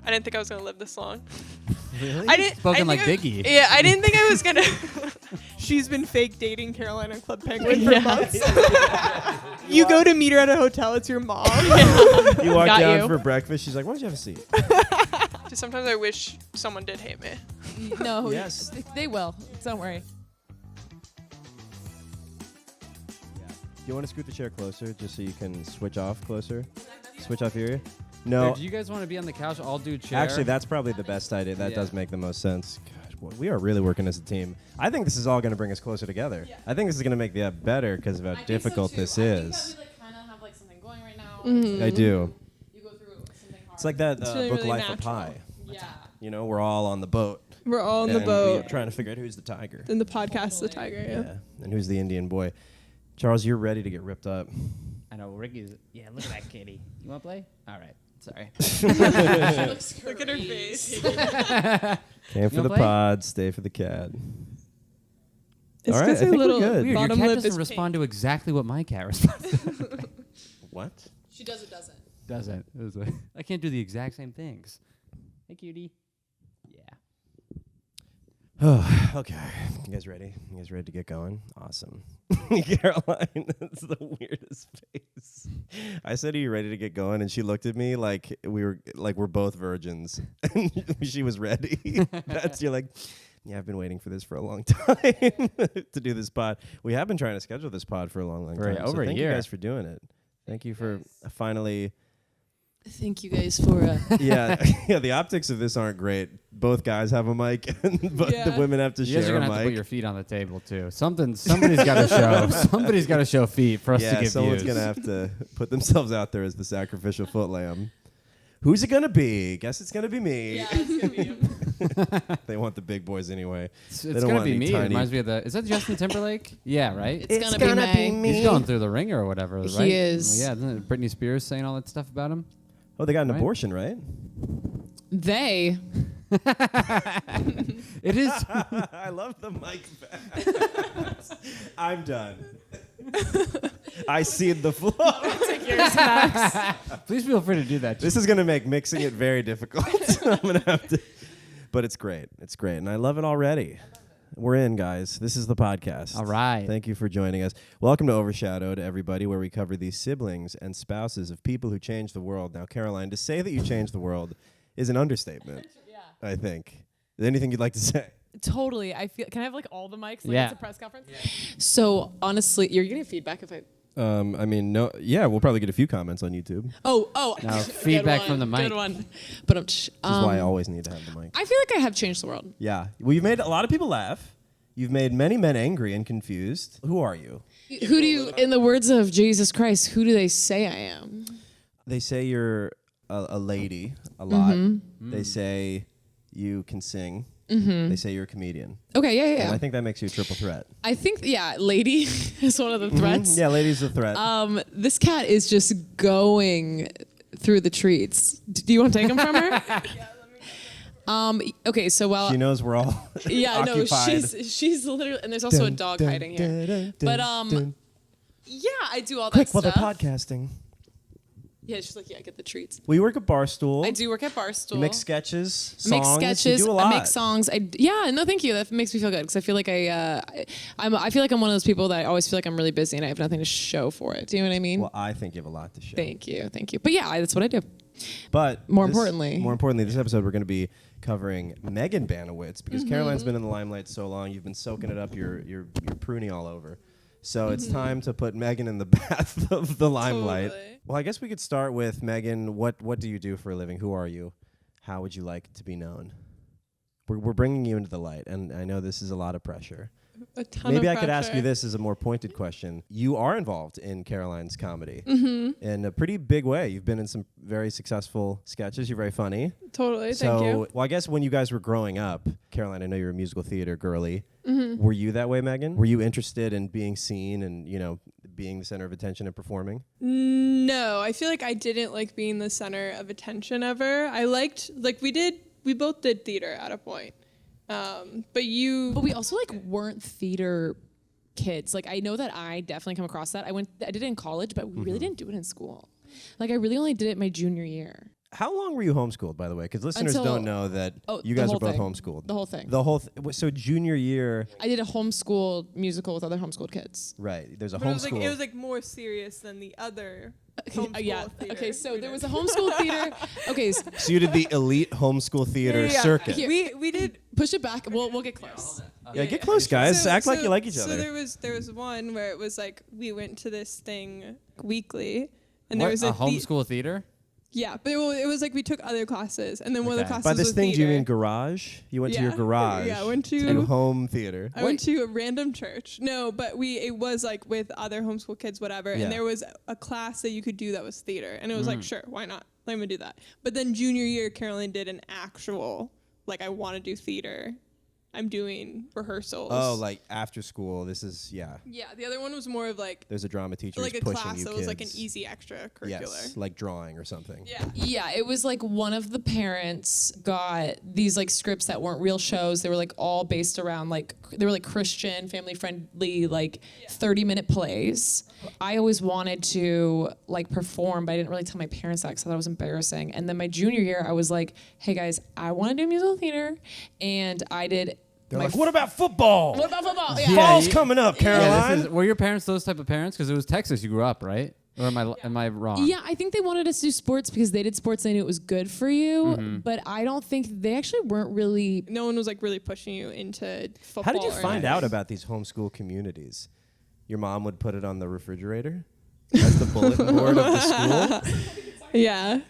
I didn't think I was gonna live this long. Really? I didn't. Spoken like Biggie. Yeah, I didn't think I was gonna. She's been fake dating Carolina Club Penguin for months. You go to meet her at a hotel. It's your mom. You walk Got down you. for breakfast. She's like, "Why don't you have a seat?" Just sometimes I wish someone did hate me. No, Yes. they will. Don't worry. Do you want to scoot the chair closer just so you can switch off closer? Switch off here? No. Do you guys want to be on the couch? I'll do chair. Actually, that's probably the best idea. That does make the most sense. Gosh, boy, we are really working as a team. I think this is all going to bring us closer together. Yeah. I think this is going to make the app better because of how difficult this is. kind of have something going right now. I do. You go through something hard. It's like that really, book really Life of natural. Pi. Yeah. You know, we're all on the boat. We're all on the and boat. we're trying to figure out who's the tiger. In the podcast, The Tiger. Yeah. And who's the Indian boy. Charles, you're ready to get ripped up. I know Ricky's. Yeah, look at that kitty. You want to play? All right. Sorry. Look at her face. Came for the play? pod, stay for the cat. It's All right, I because her think we're little good. Weird. Your bottom cat lip doesn't is respond to exactly what my cat responds. What? She does or doesn't. Doesn't. It was like, I can't do the exact same things. Hey, cutie. Yeah. Oh, okay. You guys ready? You guys ready to get going? Awesome. Caroline, that's the weirdest face. I said, "Are you ready to get going?" And she looked at me like we're both virgins, and she was ready. You're like, yeah, I've been waiting for this for a long time to do this pod. We have been trying to schedule this pod for a long For time. over a thank year. you guys for doing it. Thank you for finally. Thank you guys for. Yeah, the optics of this aren't great. Both guys have a mic, but the women have to You guys are share a gonna have to put mic. your feet on the table too. Somebody's got to show. Somebody's got to show feet for us to Yeah, get someone's views. gonna have to put themselves out there as the sacrificial foot lamb. Who's it gonna be? Guess it's gonna be me. Yeah, it's gonna be him. They want the big boys anyway. It's don't gonna want be any me. It tiny- reminds me of the. Is that Justin Timberlake? Yeah, right. It's gonna be me. He's going through the ringer or whatever, right? He is. Well, yeah, isn't it Britney Spears saying all that stuff about him? Oh, they got an Right. abortion, right? They. It is. I love the mic back. I'm done. I cede the floor. Take yours, Max. Please feel free to do that. This is gonna make mixing it very difficult. I'm gonna have to. But it's great. It's great, and I love it already. We're in, guys. This is the podcast. All right. Thank you for joining us. Welcome to Overshadowed, everybody, where we cover the siblings and spouses of people who changed the world. Now, Caroline, to say that you changed the world is an understatement, I think. Is there anything you'd like to say? Totally. I feel. Can I have all the mics? Yeah. It's a press conference. So honestly, you're getting feedback if I. I mean, no. Yeah, we'll probably get a few comments on YouTube. Oh. Now, Good feedback one, from the mic. Good one. But This is why I always need to have the mic. I feel like I have changed the world. Yeah. Well, you've made a lot of people laugh. You've made many men angry and confused. Who are you? Who do you, in the words of Jesus Christ, who do they say I am? They say you're a lady a lot. Mm-hmm. They say you can sing. They say you're a comedian. Okay, yeah. And I think that makes you a triple threat. I think, lady is one of the threats. Yeah, lady's a threat. This cat is just going through the treats. Do you want to take him from her? Okay, so she knows we're all yeah, no, occupied. she's literally, and there's also a dog hiding here. But yeah, I do all that Quick, stuff. while they're podcasting. Yeah, she's like, get the treats. Well, you work at Barstool. I do work at Barstool. You make sketches, I make songs. sketches. You do a lot. I make songs. No, thank you. That makes me feel good because I feel like I feel like I'm one of those people that I always feel like I'm really busy and I have nothing to show for it. Do you know what I mean? Well, I think you have a lot to show. Thank you. But yeah, that's what I do. But More importantly, this episode we're going to be covering Megan Baniewicz because Mm-hmm. Caroline's been in the limelight so long. You've been soaking it up. You're pruny all over. So it's time to put Megan in the bath of the limelight. Totally. Well, I guess we could start with Megan. What do you do for a living? Who are you? How would you like to be known? We're bringing you into the light, and I know this is a lot of pressure. A ton Maybe of I could ask you pressure. this as a more pointed question. You are involved in Caroline's comedy in a pretty big way. You've been in some very successful sketches. You're very funny. Totally, So, thank you. well, I guess when you guys were growing up, Caroline, I know you're a musical theater girly. Were you that way, Megan? Were you interested in being seen and, being the center of attention and performing? No, I feel like I didn't like being the center of attention ever. I liked, we both did theater at a point. But we also weren't theater kids. I know that I definitely come across that. I did it in college, but we really didn't do it in school. I really only did it my junior year. How long were you homeschooled, by the way? Because listeners Until- don't know that you the guys whole are both thing. homeschooled. The whole thing. The whole so junior year, I did a homeschool musical with other homeschooled kids. right? There's a But homeschool. it was like more serious than the other homeschool Yeah. theater. Okay, so we there did. was a homeschool theater. Okay, so you did the elite homeschool theater Yeah. circuit. Here. We did. push it back. We'll get close. Yeah, get close, guys. Act like you like each other. So there was one where it was like we went to this thing weekly, and What, there was a a homeschool theater? Yeah, but it was like we took other classes, and then one of the Okay. classes By this was thing, do you theater. mean garage? You went to your Yeah. garage. Yeah, I went to- and home theater. I went to a random church. No, but it was like with other homeschool kids, whatever. Yeah. And there was a class that you could do that was theater, and it was like, sure, why not? Let me do that. But then junior year, Caroline did an actual like I want to do theater. I'm doing rehearsals. Oh, like after school. This is Yeah, the other one was more of like There's a drama teacher like who's a pushing class you that kids. was like an easy extracurricular. Yes, like drawing or something. Yeah. Yeah, it was like one of the parents got these like scripts that weren't real shows. They were like all based around like they were like Christian, family friendly, like 30-minute plays. I always wanted to like perform, but I didn't really tell my parents that because I thought it was embarrassing. And then my junior year, I was like, hey guys, I want to do musical theater, and I did. They're my like, what about football? What about football? Yeah. Fall's you- coming up, Yeah, Caroline. were your parents those type of parents? Because it was Texas you grew up, right? Or am I wrong? Yeah, I think they wanted us to do sports because they did sports and they knew it was good for you. Mm-hmm. But I don't think they actually weren't really. No one was like really pushing you into football. How did you or find anything. out about these homeschool communities? Your mom would put it on the refrigerator as the bulletin board of the school? Yeah.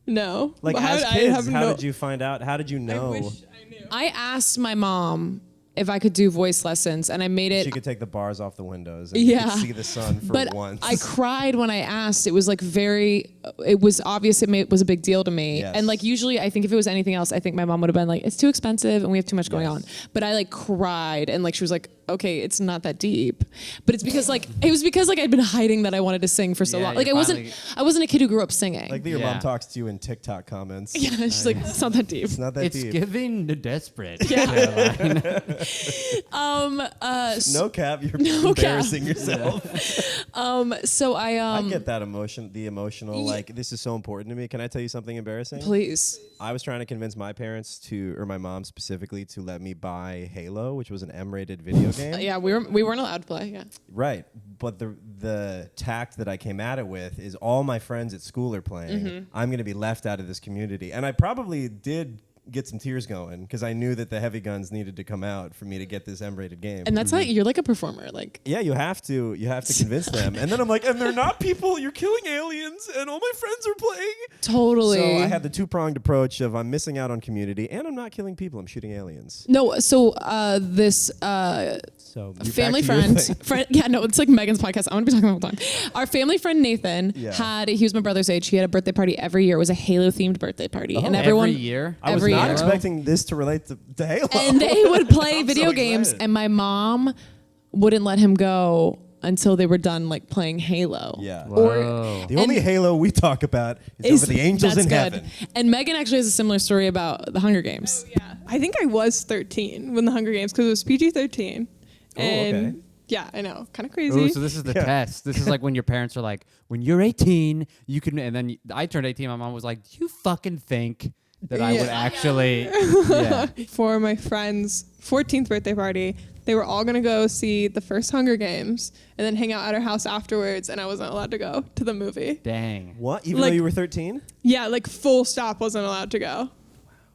No. Like But as I kids, have how no- did you find out? How did you I know wish I knew. I asked my mom if I could do voice lessons, and I made it. she could take the bars off the windows and you Yeah. could see the sun for but once? I cried when I asked. It was like it was obvious it was a big deal to me. Yes. And like usually I think if it was anything else, I think my mom would have been like, it's too expensive and we have too much going Yes. on. But I like cried and like she was like, okay, it's not that deep. But it's because like, it was because like I'd been hiding that I wanted to sing for so Yeah, long. Like you I wasn't a kid who grew up singing. like that your Yeah. mom talks to you in TikTok comments. yeah, she's like, it's not that deep. It's not that It's deep. giving desperate. No cap, you're No cap. embarrassing yourself. So I get that emotion, the emotional, Yeah. like, this is so important to me. Can I tell you something embarrassing? please. I was trying to convince my parents or my mom specifically, to let me buy Halo, which was an M-rated video game. Yeah, we weren't allowed to play. Yeah. Right. But the tact that I came at it with is all my friends at school are playing. Mm-hmm. I'm going to be left out of this community. And I probably did get some tears going because I knew that the heavy guns needed to come out for me to get this M-rated game. And that's how you're like a performer. Like Yeah, you have to convince them. And then I'm like, and they're not people, you're killing aliens, and all my friends are playing. totally. So I had the two-pronged approach of I'm missing out on community and I'm not killing people, I'm shooting aliens. No, so this So family friend, yeah, no, it's like Megan's podcast. I want to be talking the whole time. Our family friend Nathan Yeah. he was my brother's age. He had a birthday party every year. It was a Halo themed birthday party, and Oh. everyone Every year? I was every not year. expecting this to relate to Halo. And they would play I'm video so games, excited. and my mom wouldn't let him go until they were done like playing Halo. Yeah. Whoa. The only Halo we talk about is over the angels that's in good. heaven. And Megan actually has a similar story about the Hunger Games. Oh, yeah. I think I was 13 when the Hunger Games because it was PG-13. Oh, And okay. yeah, I know, kind of crazy. Ooh, so this is the Yeah. test. This is like when your parents are like, when you're 18, you can, and then I turned 18, my mom was like, do you fucking think that I would Yeah. actually, yeah. For my friend's 14th birthday party, they were all gonna go see the first Hunger Games and then hang out at our house afterwards, and I wasn't allowed to go to the movie. Dang. What? Even though Like- you were 13? Yeah, like full stop, wasn't allowed to go.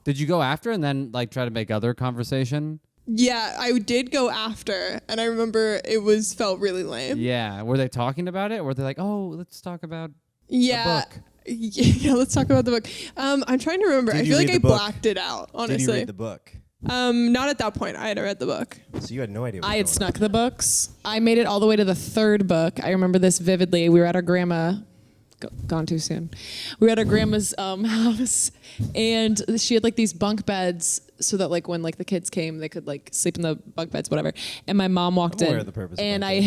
Did you go after and then like try to make other conversation? Yeah, I did go after, and I remember it felt really lame. Yeah. Were they talking about it? Or were they like, oh, let's talk about Yeah. the book? Yeah, let's talk about the book. I'm trying to remember. Did I you feel like read I the book? blacked it out, honestly. Did you read the book? Not at that point. I had read the book. So you had no idea what I had was snuck the books. I made it all the way to the third book. I remember this vividly. We were at our grandma. Gone too soon. We were at our grandma's house, and she had like these bunk beds, so that like when like the kids came, they could like sleep in the bunk beds, whatever. And my mom walked I'm in, aware of the purpose of and bunk I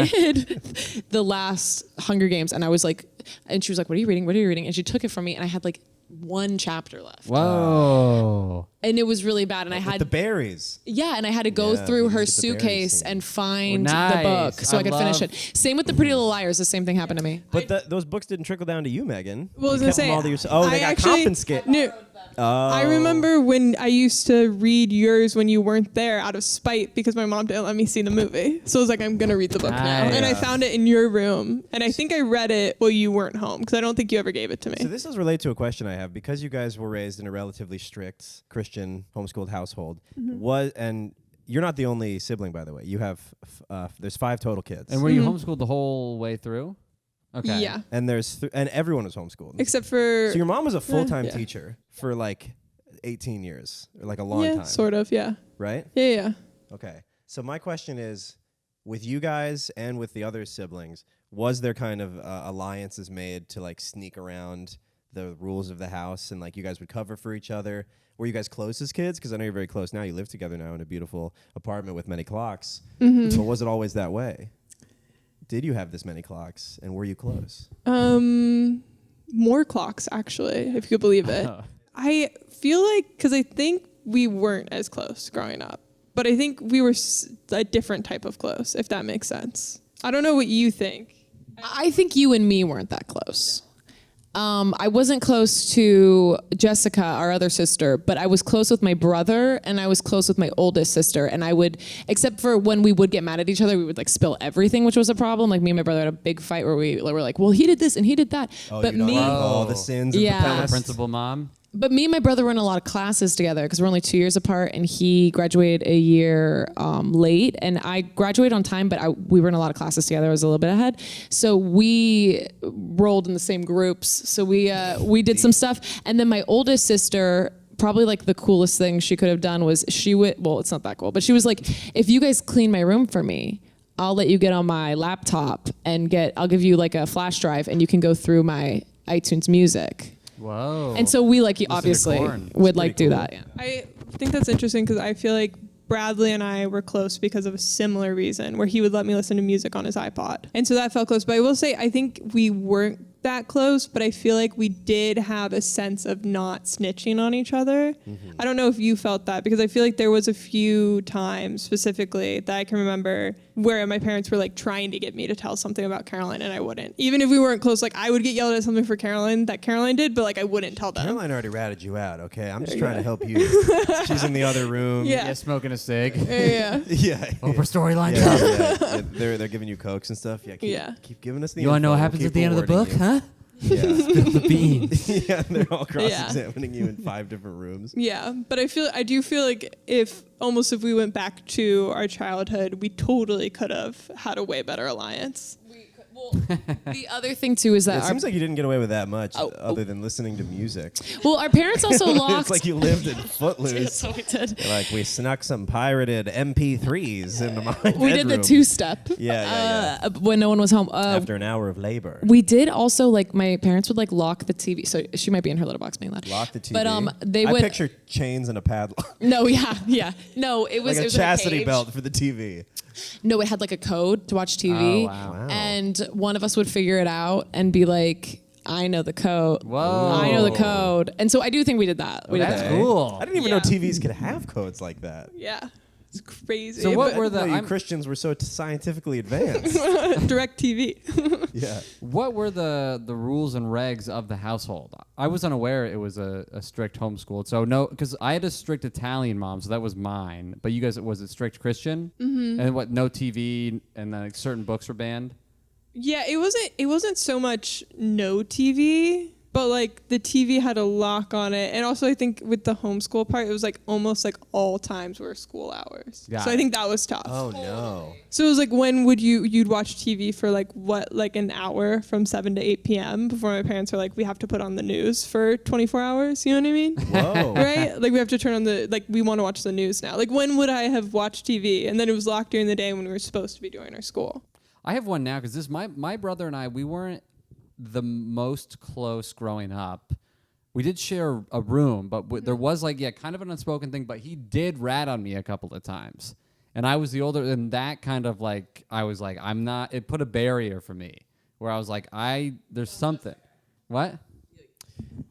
hid the last Hunger Games, and I was like, and she was like, "What are you reading? What are you reading?" And she took it from me, and I had like one chapter left. Whoa. And it was really bad. And I With had the berries. Yeah, and I had to go Yeah, through you her get the berries suitcase scene. and find Nice. the book so I could finish love- it. Same with the Pretty Little Liars. The same thing happened to me. But those books didn't trickle down to you, Megan. Well, I was You gonna kept them say, all to yourself. They I got actually confiscated. knew- I remember when I used to read yours when you weren't there out of spite because my mom didn't let me see the movie. So I was like, I'm going to read the book now. Nice. And I found it in your room. And I think I read it while you weren't home because I don't think you ever gave it to me. So this does relate to a question I have. Because you guys were raised in a relatively strict Christian homeschooled household, and you're not the only sibling, by the way. You have, there's 5 total kids. And were you homeschooled the whole way through? Okay. Yeah. And and everyone was homeschooled. Except for... So your mom was a full-time yeah. teacher for like 18 years, or like a long yeah, time. sort of, yeah. Right? Yeah. Okay. So my question is, with you guys and with the other siblings, was there kind of alliances made to like sneak around the rules of the house and like you guys would cover for each other? Were you guys close as kids? Because I know you're very close now. You live together now in a beautiful apartment with many clocks. But was it always that way? Did you have this many clocks and were you close? More clocks, actually, if you could believe it. I feel like, because I think we weren't as close growing up, but I think we were a different type of close, if that makes sense. I don't know what you think. I think you and me weren't that close. I wasn't close to Jessica, our other sister, but I was close with my brother and I was close with my oldest sister. And I would, except for when we would get mad at each other, we would like spill everything, which was a problem. Like me and my brother had a big fight where we were like, well, he did this and he did that. Oh, but you don't me, like all the sins of Yeah. the past? Principal mom. But me and my brother were in a lot of classes together because we're only 2 years apart, and he graduated a year late, and I graduated on time, but we were in a lot of classes together. I was a little bit ahead, so we rolled in the same groups. So we did some stuff, and then my oldest sister. Probably like the coolest thing she could have done was well, it's not that cool, but she was like, if you guys clean my room for me, I'll let you get on my laptop and I'll give you like a flash drive and you can go through my iTunes music. Whoa. And so we like to obviously Korn. would like pretty do cool. that. Yeah. I think that's interesting because I feel like Bradley and I were close because of a similar reason where he would let me listen to music on his iPod. And so that felt close. But I will say, I think we weren't that close, but I feel like we did have a sense of not snitching on each other. I don't know if you felt that because I feel like there was a few times specifically that I can remember where my parents were like trying to get me to tell something about Caroline and I wouldn't. Even if we weren't close, like I would get yelled at something for Caroline that Caroline did, but like I wouldn't tell them. Caroline already ratted you out, okay? I'm just trying to help you. She's in the other room. Yeah. Yeah, smoking a cig. Yeah. Yeah. Over storyline. Yeah. They're giving you cokes and stuff. Yeah. Keep giving us the You want to know what info. happens We'll at the end of the keep book, rewarding huh? Yeah. The beans. Yeah, they're all cross-examining you in 5 different rooms. Yeah, but I do feel like if we went back to our childhood, we totally could have had a way better alliance. The other thing too is that It seems like you didn't get away with that much Oh, other than listening to music. our parents also locked. It's like you lived in Footloose. So we did. Like we snuck some pirated MP3s into my bedroom. We did the 2-step. Yeah. When no one was home. After an hour of labor. We did also like my parents would like lock the TV. So she might be in her little box being loud. Lock the TV. But they I would. picture chains and a padlock. No, yeah. No, it was Like it a was in chastity cage. belt for the TV. No, it had like a code to watch TV. Oh, wow. And one of us would figure it out and be like, I know the code. Whoa. I know the code. And so I do think we did that. We did That's that. cool. I didn't even know Yeah. TVs could have codes like that. Yeah, it's crazy. So what but- were the you I'm- Christians were so scientifically advanced. Direct TV? Yeah. what were the rules and regs of the household? I was unaware it was a strict homeschool. So no, because I had a strict Italian mom, so that was mine. But you guys, was it strict Christian? Mm-hmm. And what? No TV, and then like, certain books were banned. Yeah, it wasn't so much no TV, but like the TV had a lock on it, and also I think with the homeschool part, it was like almost like all times were school hours. Got So I it. think that was tough. Oh no. So it was like when would you'd watch TV for like an hour from 7 to 8 p.m. before my parents were like, we have to put on the news for 24 hours. You know what I mean? Whoa. Right? Like we have to turn on we want to watch the news now. Like when would I have watched TV? And then it was locked during the day when we were supposed to be doing our school. I have one now because my brother and I, we weren't the most close growing up. We did share a room, but there was kind of an unspoken thing, but he did rat on me a couple of times. And I was the older, and that kind of like, I was like, I'm not, it put a barrier for me where I was like, there's something. What?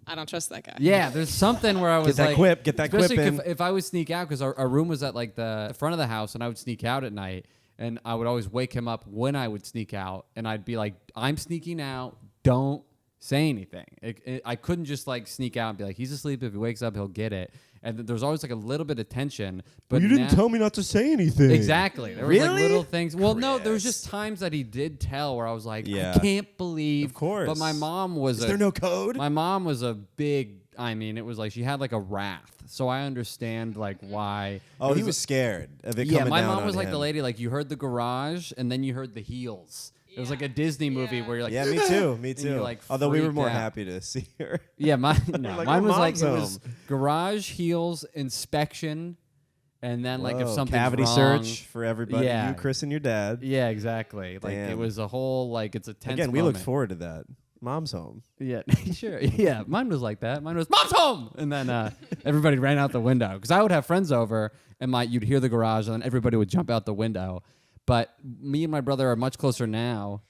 I don't trust that guy. Yeah, there's something where I was Get that like, quip, get that quip especially in. if I would sneak out, because our room was at like the front of the house, and I would sneak out at night, and I would always wake him up when I would sneak out, and I'd be like, I'm sneaking out, don't say anything. I couldn't just like sneak out and be like, he's asleep, if he wakes up, he'll get it. And there's always like a little bit of tension. But you didn't tell me not to say anything. Exactly. There was like Really? little things. Well, no, there was Chris. just times that he did tell where I was like, Yeah. I can't believe. Of course. But my mom was Is there no code? My mom was a big, I mean, it was like she had like a wrath. So I understand like why. Oh, It he was scared of it Yeah, coming my down mom was on like the him. lady, like you heard the garage and then you heard the heels. It was like a Disney movie where you're like, Yeah, me too. Me you, too. like, Although we were freaked more out. happy to see her. Yeah, mine Like, mine your was like mom's it was home. garage, heels, inspection, and then like if Whoa, something's cavity wrong, search for everybody. Yeah. You, Chris, and your dad. Yeah, exactly. Like it Damn. was a whole like it's a tense Again, we look moment. forward to that. Mom's home. Yeah, sure. Yeah, mine was like that. Mine was mom's home, and then everybody ran out the window because I would have friends over, and you'd hear the garage, and then everybody would jump out the window. But me and my brother are much closer now.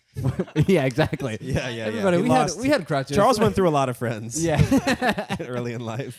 Yeah, exactly. Yeah. Everybody, He we lost- had crutches. Charles went through a lot of friends. Yeah, early in life.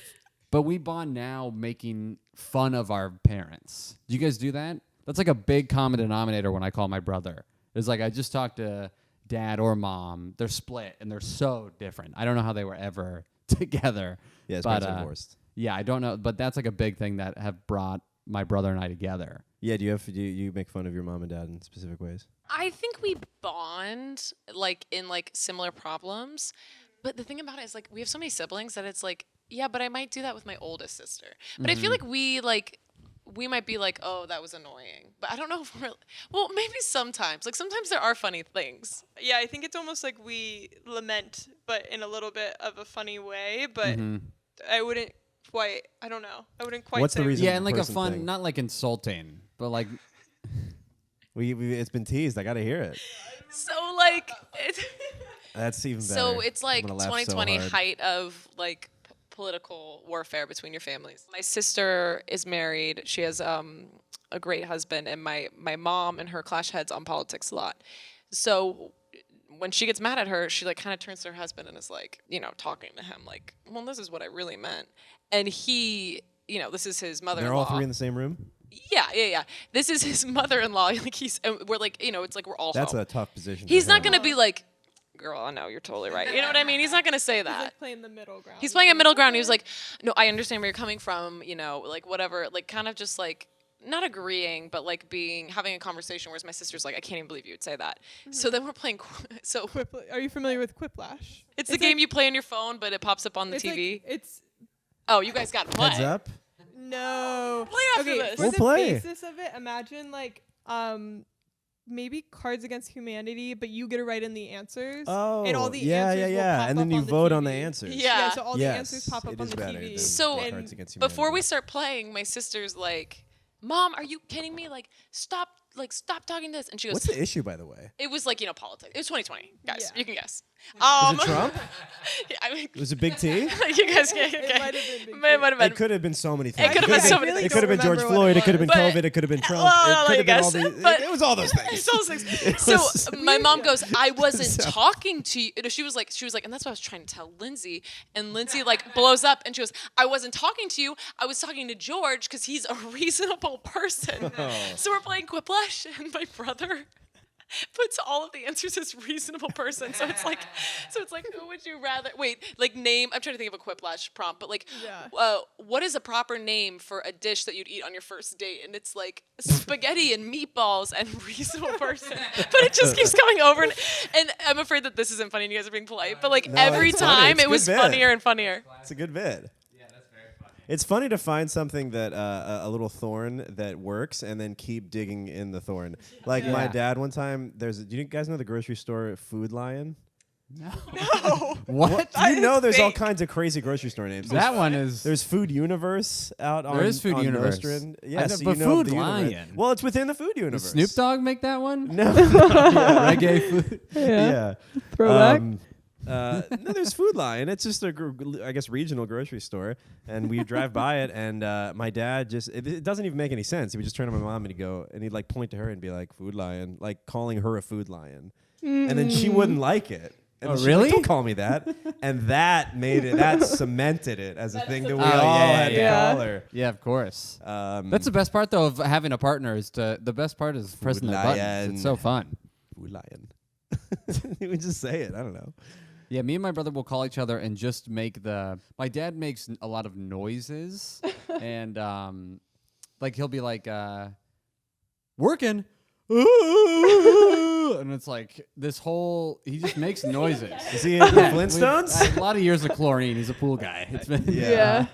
but we bond now making fun of our parents. Do you guys do that? That's like a big common denominator when I call my brother. It's like I just talked to dad or mom. They're split and they're so different. I don't know how they were ever together. Yeah, his but parents are divorced. yeah, I don't know, but that's like a big thing that have brought my brother and I together. Yeah, do you make fun of your mom and dad in specific ways? I think we bond like in like similar problems. But the thing about it is like we have so many siblings that it's like, yeah, but I might do that with my oldest sister. But I feel like we might be like, oh, that was annoying. But I don't know if we're, well, maybe sometimes. Like sometimes there are funny things. Yeah, I think it's almost like we lament, but in a little bit of a funny way. But I wouldn't quite. I don't know. I wouldn't quite. What's the say reason? Yeah, and like a person fun, thing. not like insulting, but like We it's been teased. I got to hear it. So like, That's even better. so it's like I'm gonna laugh so 2020 hard. height of like political warfare between your families. My sister is married. She has a great husband, and my mom and her clash heads on politics a lot. So when she gets mad at her, she like kind of turns to her husband and is like, you know, talking to him like, well, this is what I really meant. And he, you know, this is his mother-in-law. They're all three in the same room. Yeah. This is his mother-in-law. Like and we're like, you know, it's like we're all That's home. a tough position. He's to not have. gonna be like, girl, I know you're totally right. You know what I mean? He's not gonna say He's that. like playing the middle ground. He's playing a middle ground. He was like, no, I understand where you're coming from. You know, like whatever, like kind of just like not agreeing, but like having a conversation. Whereas my sister's like, I can't even believe you would say that. So then we're playing. So Are you familiar with Quiplash? it's the game you play on your phone, but it pops up on the It's TV. like, it's Oh, you guys got to play. Heads up. no. Play after Okay, this. for We'll the play. basis of it, imagine like maybe Cards Against Humanity, but you get to write in the answers. Oh, and all the yeah, answers will pop and then up you on the vote on the TV. answers. Yeah. So all the answers pop up it on is the better TV. than So, Cards Against Before we Humanity. start playing, my sister's like, Mom, are you kidding me? Like, stop talking to this. And she goes, What's the issue, by the way? it was like, you know, politics. It was 2020, guys. Yeah. You can guess. Was it Trump? Yeah, I mean, Was it Big T? you guys can. It might have been Big It might have been. It could have been so many things. could have been so many It things. could have been George Don't remember Floyd. what It could have been But- COVID. It could have been Trump. Well, It I'll could let have been you all guess. these. But- It was all those things. It's all things. So my mom goes, I wasn't talking to you. She was like, and that's what I was trying to tell Lindsay. And Lindsay like blows up and she goes, I wasn't talking to you. I was talking to George because he's a reasonable person. So we're playing Quiplash, and my brother puts all of the answers as reasonable person. So it's like, who would you rather? Wait, like name. I'm trying to think of a Quiplash prompt, but like, what is a proper name for a dish that you'd eat on your first date? And it's like spaghetti and meatballs and reasonable person. But it just keeps coming over, and I'm afraid that this isn't funny. And you guys are being polite, but like No, every it's funny. time It's a it was good bit. funnier and funnier. It's a good bit. It's funny to find something that a little thorn that works and then keep digging in the thorn. Like my dad one time. Do you guys know the grocery store Food Lion? what? You know, there's all kinds of crazy grocery store names. That one is. There's Food Universe out on. There is Food on Universe. Nostrand. I Yes, know, so but you know Food the universe. Lion. Well, it's within the Food Did universe. Snoop Dogg make that one? No. Reggae food. Yeah. Throwback. No, there's Food Lion. It's just I guess regional grocery store, and we drive by it, and my dad it doesn't even make any sense. He would just turn to my mom and he'd like point to her and be like, "Food Lion," like calling her a food lion, and then she wouldn't like it. And Oh, she's like, really? Don't call me that. And that made it, that cemented it as a thing that we all had to call her. Yeah, of course. That's the best part, though, of having a partner is the best part is pressing the buttons. It's so fun. Lion. We just say it. I don't know. Yeah, me and my brother will call each other and just make my dad makes a lot of noises. And, like, he'll be like, working. And it's like this whole, he just makes noises. Is he in the Flintstones? A lot of years of chlorine. He's a pool guy. It's been,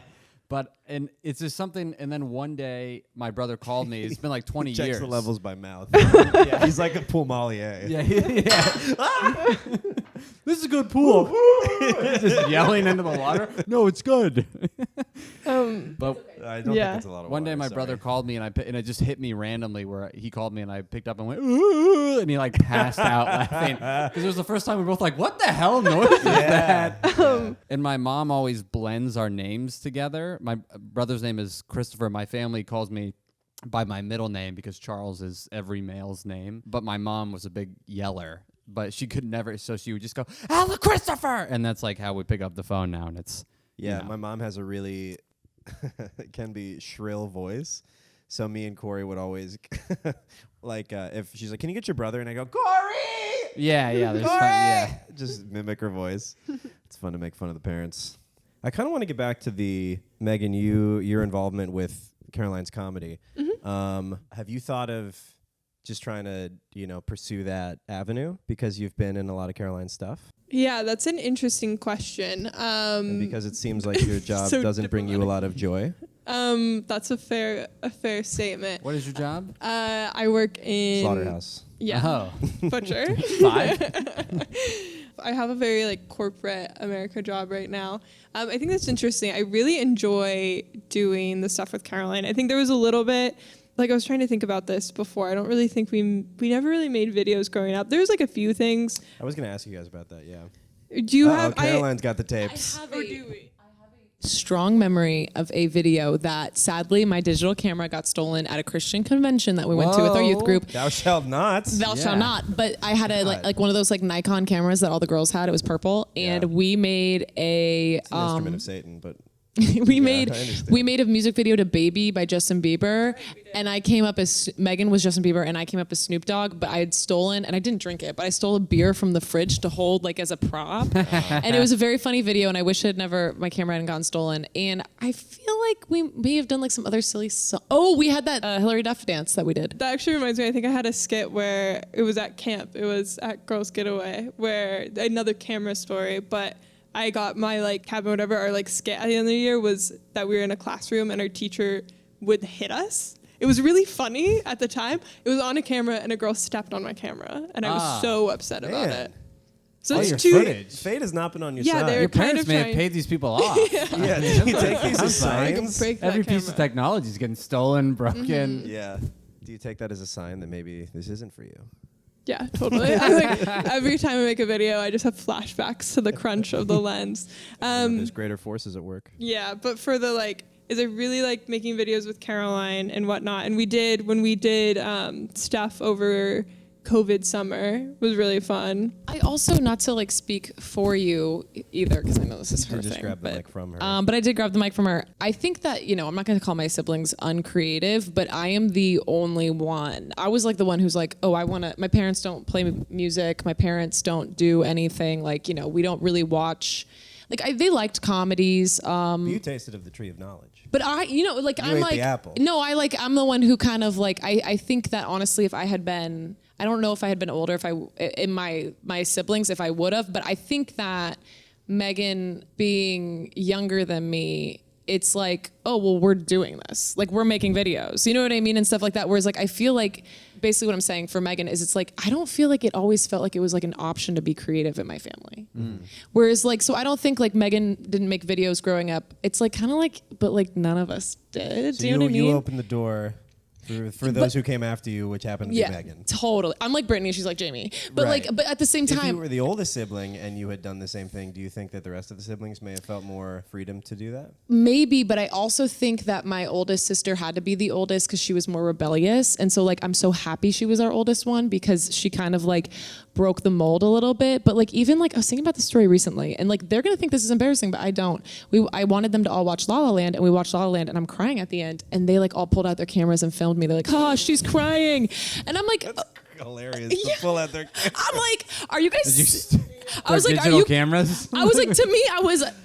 But, and it's just something, and then one day, my brother called me. It's been like 20 Checks years. the levels by mouth. He's like a pool Mollier. Yeah. This is a good pool. Just yelling into the water. No, it's good. But I don't think it's a lot of one day, water, my sorry. brother called me, and it just hit me randomly where he called me, and I picked up and went, ooh, and he like passed out laughing. Because it was the first time we were both like, what the hell noise is that? And my mom always blends our names together. My brother's name is Christopher. My family calls me by my middle name because Charles is every male's name. But my mom was a big yeller. But she could never, so she would just go, Ella Christopher! And that's like how we pick up the phone now. And it's, Yeah, my mom has a really, it can be shrill voice. So me and Corey would always, like, if she's like, can you get your brother? And I go, Corey! Yeah, there's Corey! fun, yeah. Just mimic her voice. It's fun to make fun of the parents. I kind of want to get back to the, Megan, your involvement with Caroline's comedy. Mm-hmm. Have you thought of just trying to, pursue that avenue because you've been in a lot of Caroline's stuff? Yeah, that's an interesting question. And because it seems like your job So doesn't bring you a lot of joy. That's a fair statement. What is your job? I work in Slaughterhouse. Yeah, Oh. butcher. 5? I have a very corporate America job right now. I think that's interesting. I really enjoy doing the stuff with Caroline. I think there was a little bit, I was trying to think about this before. I don't really think we never really made videos growing up. There was a few things. I was going to ask you guys about that, yeah. Do you have? Caroline's got the tapes. Or do we? Strong memory of a video that sadly my digital camera got stolen at a Christian convention that we went to with our youth group. Thou shalt not. Thou shalt not. But I had a like one of those Nikon cameras that all the girls had. It was purple, and we made a It's an instrument of Satan, but we made a music video to "Baby" by Justin Bieber, and I came up as Megan was Justin Bieber, and I came up as Snoop Dogg. But I had stolen, and I didn't drink it, but I stole a beer from the fridge to hold as a prop, and it was a very funny video. And I wish my camera hadn't gotten stolen. And I feel like we may have done some other silly stuff. Oh, we had that Hillary Duff dance that we did. That actually reminds me. I think I had a skit where it was at camp. It was at Girls Getaway, where another camera story, but I got my cabin, whatever. Our skit at the end of the year was that we were in a classroom and our teacher would hit us. It was really funny at the time. It was on a camera and a girl stepped on my camera, and I was so upset about it. So your it's too. footage. Fate has not been on your Yeah, side. they're Your kind parents of may have trying- paid these people off. Yeah, do you take these as signs? break that Every piece of camera. technology is getting stolen, broken. Yeah. Do you take that as a sign that maybe this isn't for you? Yeah, totally. Every time I make a video, I just have flashbacks to the crunch of the lens. There's greater forces at work. Yeah, but for the is I really like making videos with Caroline and whatnot. And when we did stuff over COVID summer was really fun. I also, not to speak for you either, because I know this is her You just thing. grabbed the but, mic from her. But I did grab the mic from her. I think that, I'm not going to call my siblings uncreative, but I am the only one. I was the one who's my parents don't play music. My parents don't do anything. We don't really watch. They liked comedies. You tasted of the tree of knowledge. But I'm ate the apple. No, I'm the one who kind of I think that honestly, if I had been, I don't know if I had been older, in my siblings, if I would have, but I think that Megan being younger than me, it's oh, well, we're doing this. We're making videos. You know what I mean? And stuff like that. Whereas I feel basically what I'm saying for Megan is it's I don't feel it always felt like it was an option to be creative in my family. Whereas so I don't think Megan didn't make videos growing up. It's kind of but none of us did. So Do you know what I mean? you opened the door For those who came after you, which happened to be Megan. Totally. I'm like Brittany, she's like Jamie. But Right. but at the same If you time, were the oldest sibling and you had done the same thing, do you think that the rest of the siblings may have felt more freedom to do that? maybe, but I also think that my oldest sister had to be the oldest because she was more rebellious. And so like I'm so happy she was our oldest one because she kind of like broke the mold a little bit. But like even like I was thinking about this story recently and like they're gonna think this is embarrassing, but I don't. I wanted them to all watch La La Land and we watched La La Land and I'm crying at the end and they like all pulled out their cameras and filmed me. They're like, oh, she's crying. And I'm like, Hilarious to pull out their I'm like, are you guys? I Their was like, digital cameras? I was like, to me, I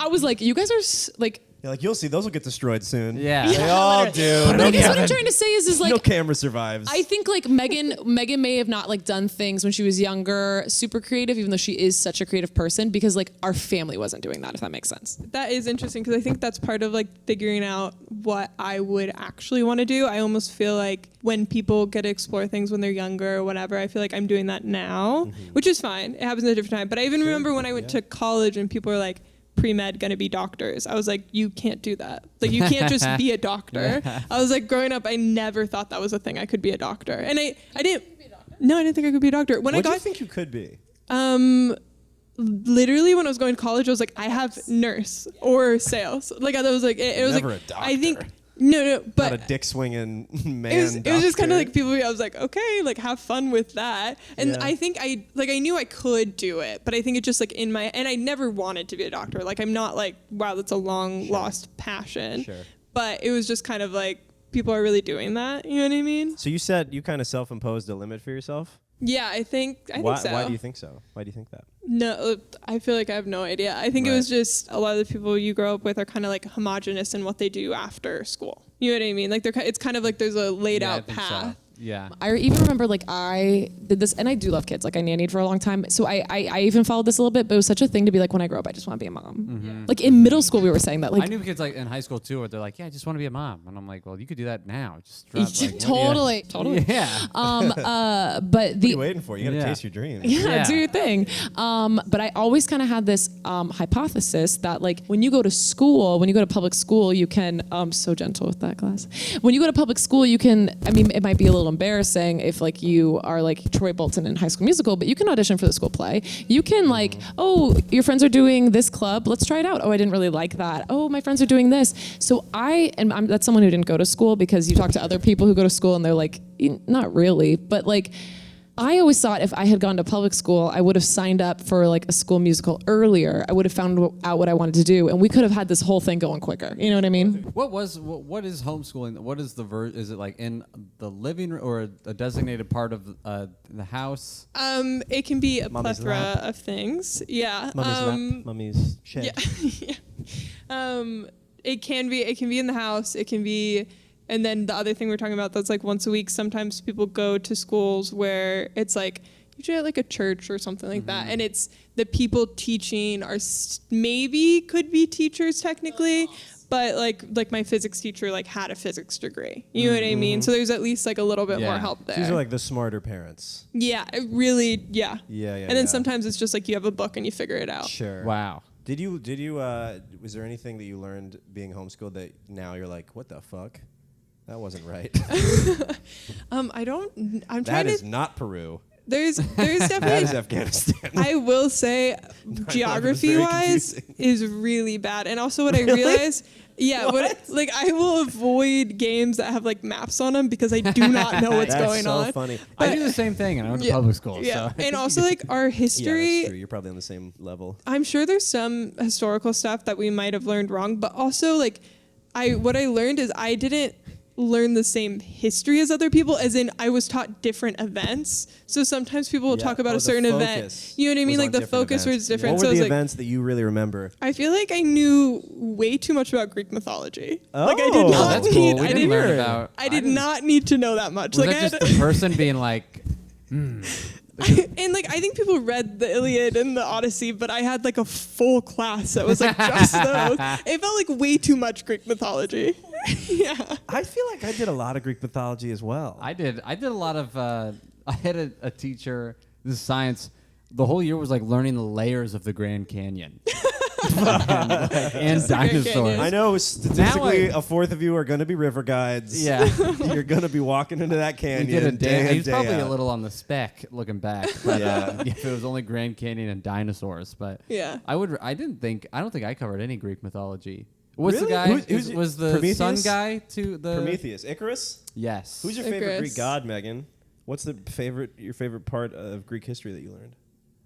was like, you guys are like. You're like, you'll see, those will get destroyed soon. Yeah. They all do. But I guess what I'm trying to say is like, no camera survives. I think like Megan may have not like done things when she was younger, super creative, even though she is such a creative person because like our family wasn't doing that, if that makes sense. That is interesting because I think that's part of like figuring out what I would actually want to do. I almost feel like when people get to explore things when they're younger or whatever, I feel like I'm doing that now, which is fine. It happens at a different time. But I even remember when I went to college and people were like, pre-med gonna be doctors. I was like, you can't do that. Like you can't just be a doctor. I was like, growing up, I never thought that was a thing. I could be a doctor. And I didn't. No, I didn't think I could be a doctor. When what I got, do you think you could be? literally when I was going to college, I was like, I have nurse or sales. Like I was like, it was Never like, a doctor. I think. No, but Not a dick swinging man. it was just kind of doctor. like people. I was like, okay, like have fun with that. And Yeah. I think I knew I could do it, but I think it just like in my, and I never wanted to be a doctor. Like I'm not like, wow, that's a long lost passion. Sure. But it was just kind of like people are really doing that. You know what I mean? So you said you kind of self-imposed a limit for yourself? Yeah, I think Why so. do you think so? Why do you think that? No, I feel like I have no idea. I think it was just a lot of the people you grow up with are kind of like homogenous in what they do after school. You know what I mean? Like it's kind of like there's a laid out path. Yeah. I even remember like I did this, and I do love kids. Like I nannied for a long time, so I even followed this a little bit. But it was such a thing to be like, when I grow up, I just want to be a mom. Like in middle school, we were saying that. Like I knew kids like in high school too, where they're like, "Yeah, I just want to be a mom," and I'm like, "Well, you could do that now. Just drop, like, totally. Yeah. But What are you waiting for? You gotta Yeah. taste your dreams. Yeah, do your thing. But I always kind of had this hypothesis that like when you go to school, when you go to public school, you can, so gentle with that glass. When you go to public school, you can, I mean, it might be a little embarrassing if like you are like Troy Bolton in High School Musical, but you can audition for the school play. You can like, oh, your friends are doing this club, let's try it out. Oh, I didn't really like that. Oh, my friends are doing this. So that's someone who didn't go to school, because you talk to other people who go to school and they're like, not really, but like, I always thought if I had gone to public school, I would have signed up for like a school musical earlier. I would have found out what I wanted to do, and we could have had this whole thing going quicker. You know what I mean? What is homeschooling? What is is it like in the living room or a designated part of the house? It can be a Mommy's plethora lap. of things. Yeah. Mummy's lap, mummy's shed. Yeah. yeah. It can be in the house. It can be, and then the other thing we're talking about that's like once a week. Sometimes people go to schools where it's like usually at like a church or something like that, and it's the people teaching are maybe could be teachers technically, but like my physics teacher like had a physics degree. You know what I mean? So there's at least like a little bit more help there. These are like the smarter parents. Yeah, it really, yeah. Yeah. And then sometimes it's just like you have a book and you figure it out. Sure. Wow. Did you was there anything that you learned being homeschooled that now you're like, what the fuck? That wasn't right. I'm That trying is to, not Peru. there's That is definitely, Afghanistan. I will say geography wise confusing. is really bad. And also what I realized, like I will avoid games that have like maps on them because I do not know what's That's going so on. funny. I do the same thing, and I went to Yeah. public school. Yeah. So. And also like our Yeah, history, that's true. You're probably on the same level. I'm sure there's some historical stuff that we might have learned wrong, but also like what I learned is I didn't learn the same history as other people, as in I was taught different events. So sometimes people will talk about a certain event. You know what I mean? Like the focus was different. What So were I was the like, events that you really remember? I feel like I knew way too much about Greek mythology. Oh, like I did not That's need. cool. We I didn't did. learn about. I did not need to know that much. Was Like that I just had, the person being like, and like I think people read the Iliad and the Odyssey, but I had like a full class that was like just those. It felt like way too much Greek mythology. Yeah. I feel like I did a lot of Greek mythology as well. I did a lot of. I had a teacher. This is science. The whole year was like learning the layers of the Grand Canyon. and dinosaurs. I know statistically Now a fourth of you are going to be river guides. Yeah. You're going to be walking into that You canyon get a day day. in, He's day probably out. a little on the speck looking back. But, Yeah. if it was only Grand Canyon and dinosaurs, but Yeah. I don't think I covered any Greek mythology. What's Really? the guy? Who's was the Prometheus? sun guy to the Prometheus. Icarus? Yes. Who's your favorite Icarus. Greek god, Megan? What's your favorite part of Greek history that you learned?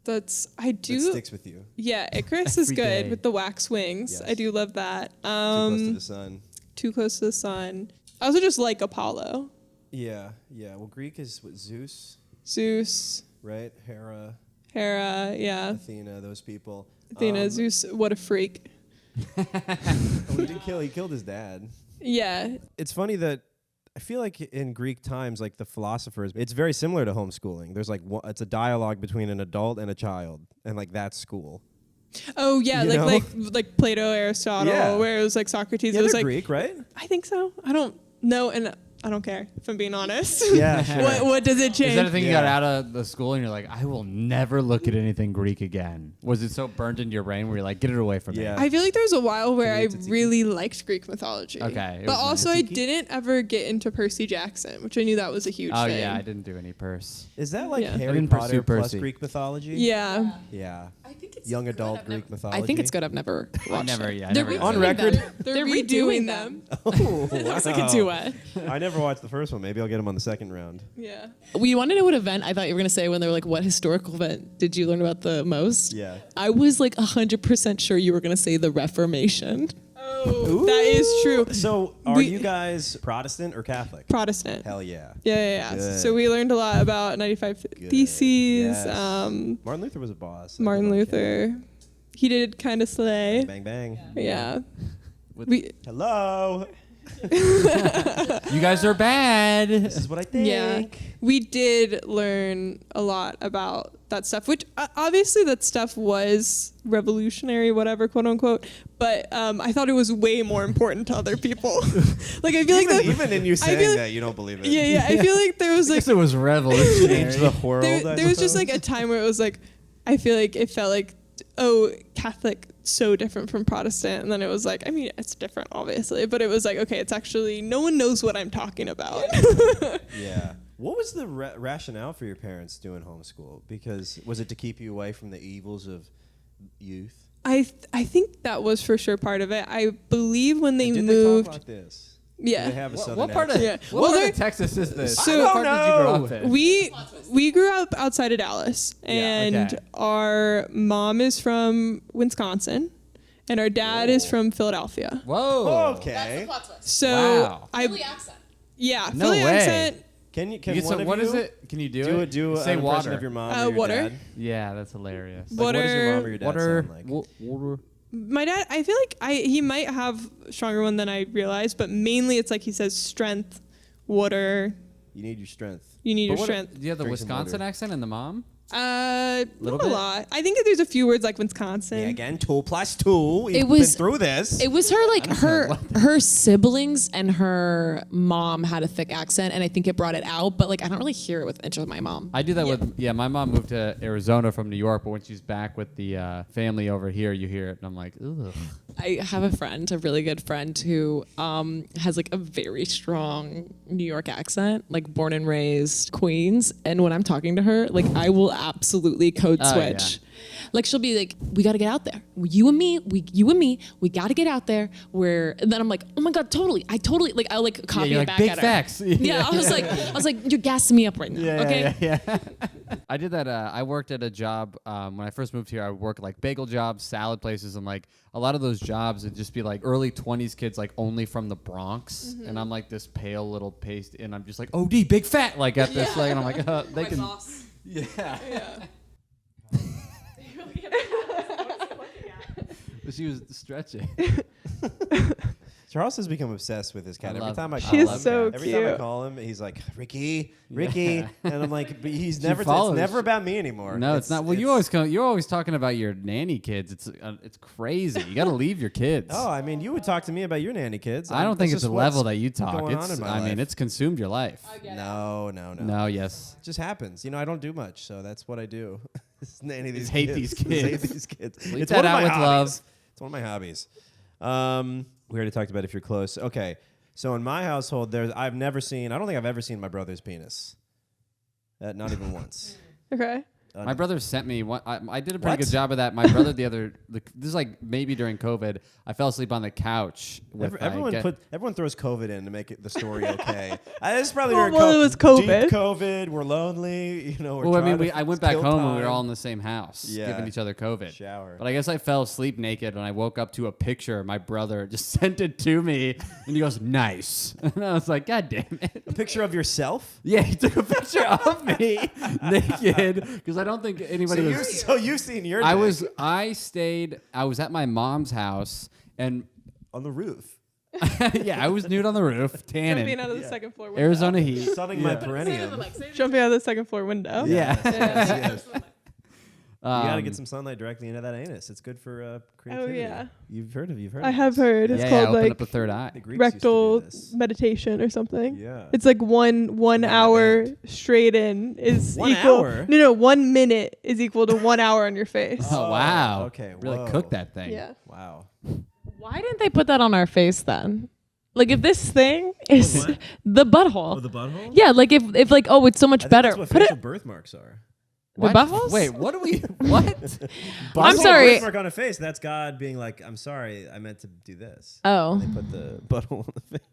I That do. sticks with you. Yeah, Icarus is Every good day. with the wax wings. Yes. I do love that. Too close to the sun. Too close to the sun. I also just like Apollo, Yeah. Well, Greek is what, Zeus, Zeus, right? Hera, Hera. Yeah, Athena, those people. Athena, Zeus. What a freak. Oh, he killed his dad. Yeah, It's funny that I feel like in Greek times, like the philosophers, it's very similar to homeschooling. There's like it's a dialogue between an adult and a child, and like that's school. Oh yeah, You know? like Plato, Aristotle, Yeah. where it was like Socrates. Yeah, it was they're like Greek, right? I think so. I don't know, and I don't care if I'm being honest. Yeah, sure. What does it change? Is that a thing you Yeah. got out of the school and you're like, I will never look at anything Greek again? Was it so burnt into your brain where you're like, get it away from Yeah. me? I feel like there was a while where I Tzatziki. really liked Greek mythology. Okay, it But was also nice. I didn't ever get into Percy Jackson, which I knew that was a huge Oh thing. yeah, I didn't do any purse. Is that like Yeah. I Harry didn't pursue Potter plus Percy. Greek mythology? Yeah. Yeah. I think it's Young good. adult I've Greek never- mythology. I think it's good. I've never watched never- it. yeah, I They're never- On redoing record? them. They're redoing them. Oh, Looks like wow. a duet. I never watched the first one. Maybe I'll get him on the second round. Yeah. We want to know what event I thought you were going to say when they were like, what historical event did you learn about the most? Yeah. I was like 100% sure you were going to say the Reformation. Oh, that is true. So, are We- you guys Protestant or Catholic? Protestant. Hell yeah. Yeah. Good. So we learned a lot about 95 Good. Theses. Yes. Martin Luther was a boss. Martin Luther. He did kind of slay. Bang bang. Yeah. With- We, Hello. You guys are bad. This is what I think. yeah. We did learn a lot about that stuff, which obviously that stuff was revolutionary, whatever, quote unquote. But I thought it was way more important to other people. Like I feel like that, Even in you feel saying like- that, you don't believe it. yeah. I feel like there was I like guess it was revolutionary. Change the world. there was just like a time where it was like I feel like it felt like Catholic so different from Protestant, and then it was like I mean it's different obviously, but it was like okay, it's actually no one knows what I'm talking about. Yeah. What was the rationale for your parents doing homeschool? Because was it to keep you away from the evils of youth? I think that was for sure part of it. I believe when they Did moved, they talk like this? yeah. Did they have a southern What part of accent? Yeah. what Well, part they're- of Texas is this? So- what part did you grow up in? We grew up outside of Dallas, and okay. our mom is from Wisconsin, and our dad is from Philadelphia. Whoa. Okay. So Wow. accent. Yeah, No Philly way. accent. Can You one get some, of what you is it? Can you do do Say an impression water. of your mom or your Water. dad? Yeah, that's hilarious. Like, what does your mom or your dad Water. sound like? Water. My dad, I feel like he might have a stronger one than I realized, but mainly it's like he says strength, water. You need your strength. You need But your what- strength. Do you have the Drink some Wisconsin water. accent and the mom? Not bit? a lot. I think that there's a few words like Wisconsin. Yeah, again, 2 + 2. We've was- been through this. It was her like her siblings and her mom had a thick accent, and I think it brought it out. But like I don't really hear it with my mom. I do that with, my mom moved to Arizona from New York, but when she's back with the family over here, you hear it, and I'm like, ugh. I have a friend, a really good friend, who has like a very strong New York accent, like born and raised Queens. And when I'm talking to her, like I will absolutely code Oh, switch. Like she'll be like, "We got to get out there. You and me, we got to get out there." And then I'm like, "Oh my god, totally! I like copy you're it like, back big at her." facts. Yeah, I was like, "You're gassing me up right now." Okay. Yeah. I did that. I worked at a job when I first moved here. I worked like bagel jobs, salad places, and like a lot of those jobs would just be like early 20s kids, like only from the Bronx. And I'm like this pale little paste, and I'm just like, OD, big fat, like at this, like, and I'm like, they can. Yeah. But she was stretching. Charles has become obsessed with his cat. I Every love- time I I call She's him, so every time I cute. call him, he's like, Ricky, and I'm like, but he's She never. It's follows. never about me anymore. No, it's not. Well, you're always talking about your nanny kids. It's crazy. You got to leave your kids. Oh, I mean, you would talk to me about your nanny kids. I don't think That's it's a just level what's that you talk. going on It's, in my I mean, life. it's consumed your life. No. No, yes. It just happens. You know, I don't do much, so that's what I do. Just nanny these hate kids. these Just hate kids. these kids. Leave It's that one of out my with hobbies. love. It's one of my hobbies. We already talked about if you're close. Okay. So in my household, I don't think I've ever seen my brother's penis. Not even once. Okay. My brother sent me one. I did a pretty What? good job of that. My brother this is like maybe during COVID. I fell asleep on the couch. Everyone throws COVID in to make the story okay. This is probably Well, during it was COVID. Deep COVID. We're lonely. Well, I mean, I went back home and we were all in the same house, Yeah. giving each other COVID. Shower. But I guess I fell asleep naked when I woke up to a picture. My brother just sent it to me, and he goes, "Nice," and I was like, "God damn it!" A picture of yourself. Yeah, he took a picture of me naked because I don't think anybody was. So you've seen your. I dick was at my mom's house and on the roof, yeah, I was nude on the roof, Jumping tanning. out of the second floor window. Arizona heat. sunning my perineum. Jumping out of the second floor window. Yeah. Yes. You gotta Um, get some sunlight directly into that anus. It's good for creativity. yeah. You've heard of I have heard. It's yeah, called open like up a third eye. The Greeks rectal used to do this. meditation or something. Yeah. It's like one hour straight in is 1 equal. hour? No, 1 minute is equal to 1 hour on your face. Oh wow! Okay. Really whoa. cook that thing. Yeah. Wow. Why didn't they put that on our face then? Like if this thing is what? the butthole. Oh, the butthole. Yeah, like if like it's so much I think better. That's what Put it facial birthmarks are. the What? buttholes. Wait, what do we? What? I'm Butthole sorry. Birthmark on a face. That's God being like, I'm sorry, I meant to do this. Oh. They put the butthole on the face.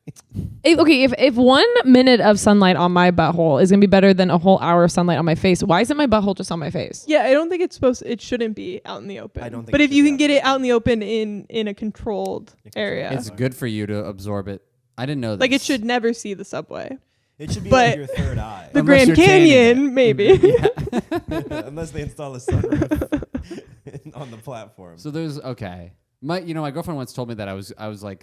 If 1 minute of sunlight on my butthole is gonna be better than a whole hour of sunlight on my face, why isn't my butthole just on my face? Yeah, I don't think it shouldn't be out in the open. I don't think But it if should you be can out get in it the out in the open in a controlled area, It's good for you to absorb it. I didn't know this. like it should never see the subway. It should be But like your third eye. The Unless Grand you're tanning Canyon, maybe. Unless they install a sunroof on the platform. So there's okay. My girlfriend once told me that I was like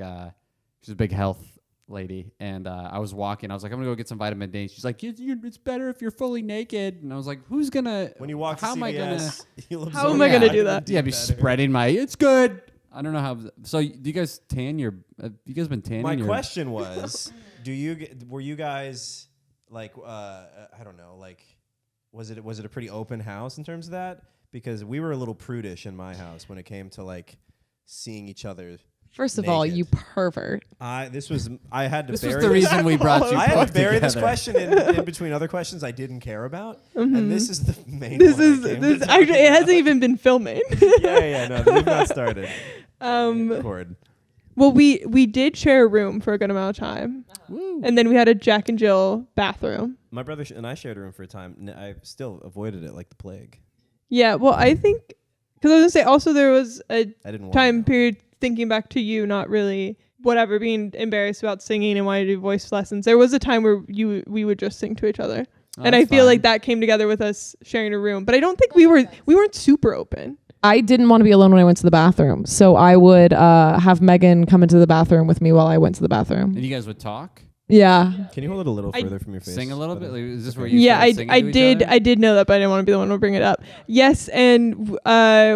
she's a big health lady, and I was walking. I was like, I'm gonna go get some vitamin D. She's like, it's better if you're fully naked. And I was like, who's gonna? When you walk to how am I gonna? CVS, you'll How absorb am I gonna do vitamin that? D Yeah, be better. spreading my. It's good. I don't know how. So do you guys tan your? You guys been tanning? My your, question was, were you guys like I don't know, like was it a pretty open house in terms of that? Because we were a little prudish in my house when it came to like seeing each other. First of all, Naked. you pervert. I had to This was bury the reason we brought you. I had both to bury this together. question in between other questions I didn't care about, and this is the main. This one I is came this to talk actually it hasn't about. even been filming. Yeah, no, we've not started. Record. Well, we did share a room for a good amount of time, Woo. and then we had a Jack and Jill bathroom. My brother and I shared a room for a time. I still avoided it like the plague. Yeah, well, I think because I was gonna say also there was a I didn't want time to. period thinking back to you not really whatever being embarrassed about singing and wanting to do voice lessons. There was a time where we would just sing to each other, and I that's feel fun. like that came together with us sharing a room. But I don't think we weren't super open. I didn't want to be alone when I went to the bathroom, so I would have Megan come into the bathroom with me while I went to the bathroom. And you guys would talk, Yeah. Can you hold it a little I- further from your face? sing a little bit. Better? Like, is this where you? Yeah, started singing to each other? I did know that, but I didn't want to be the one to bring it up. Yes, and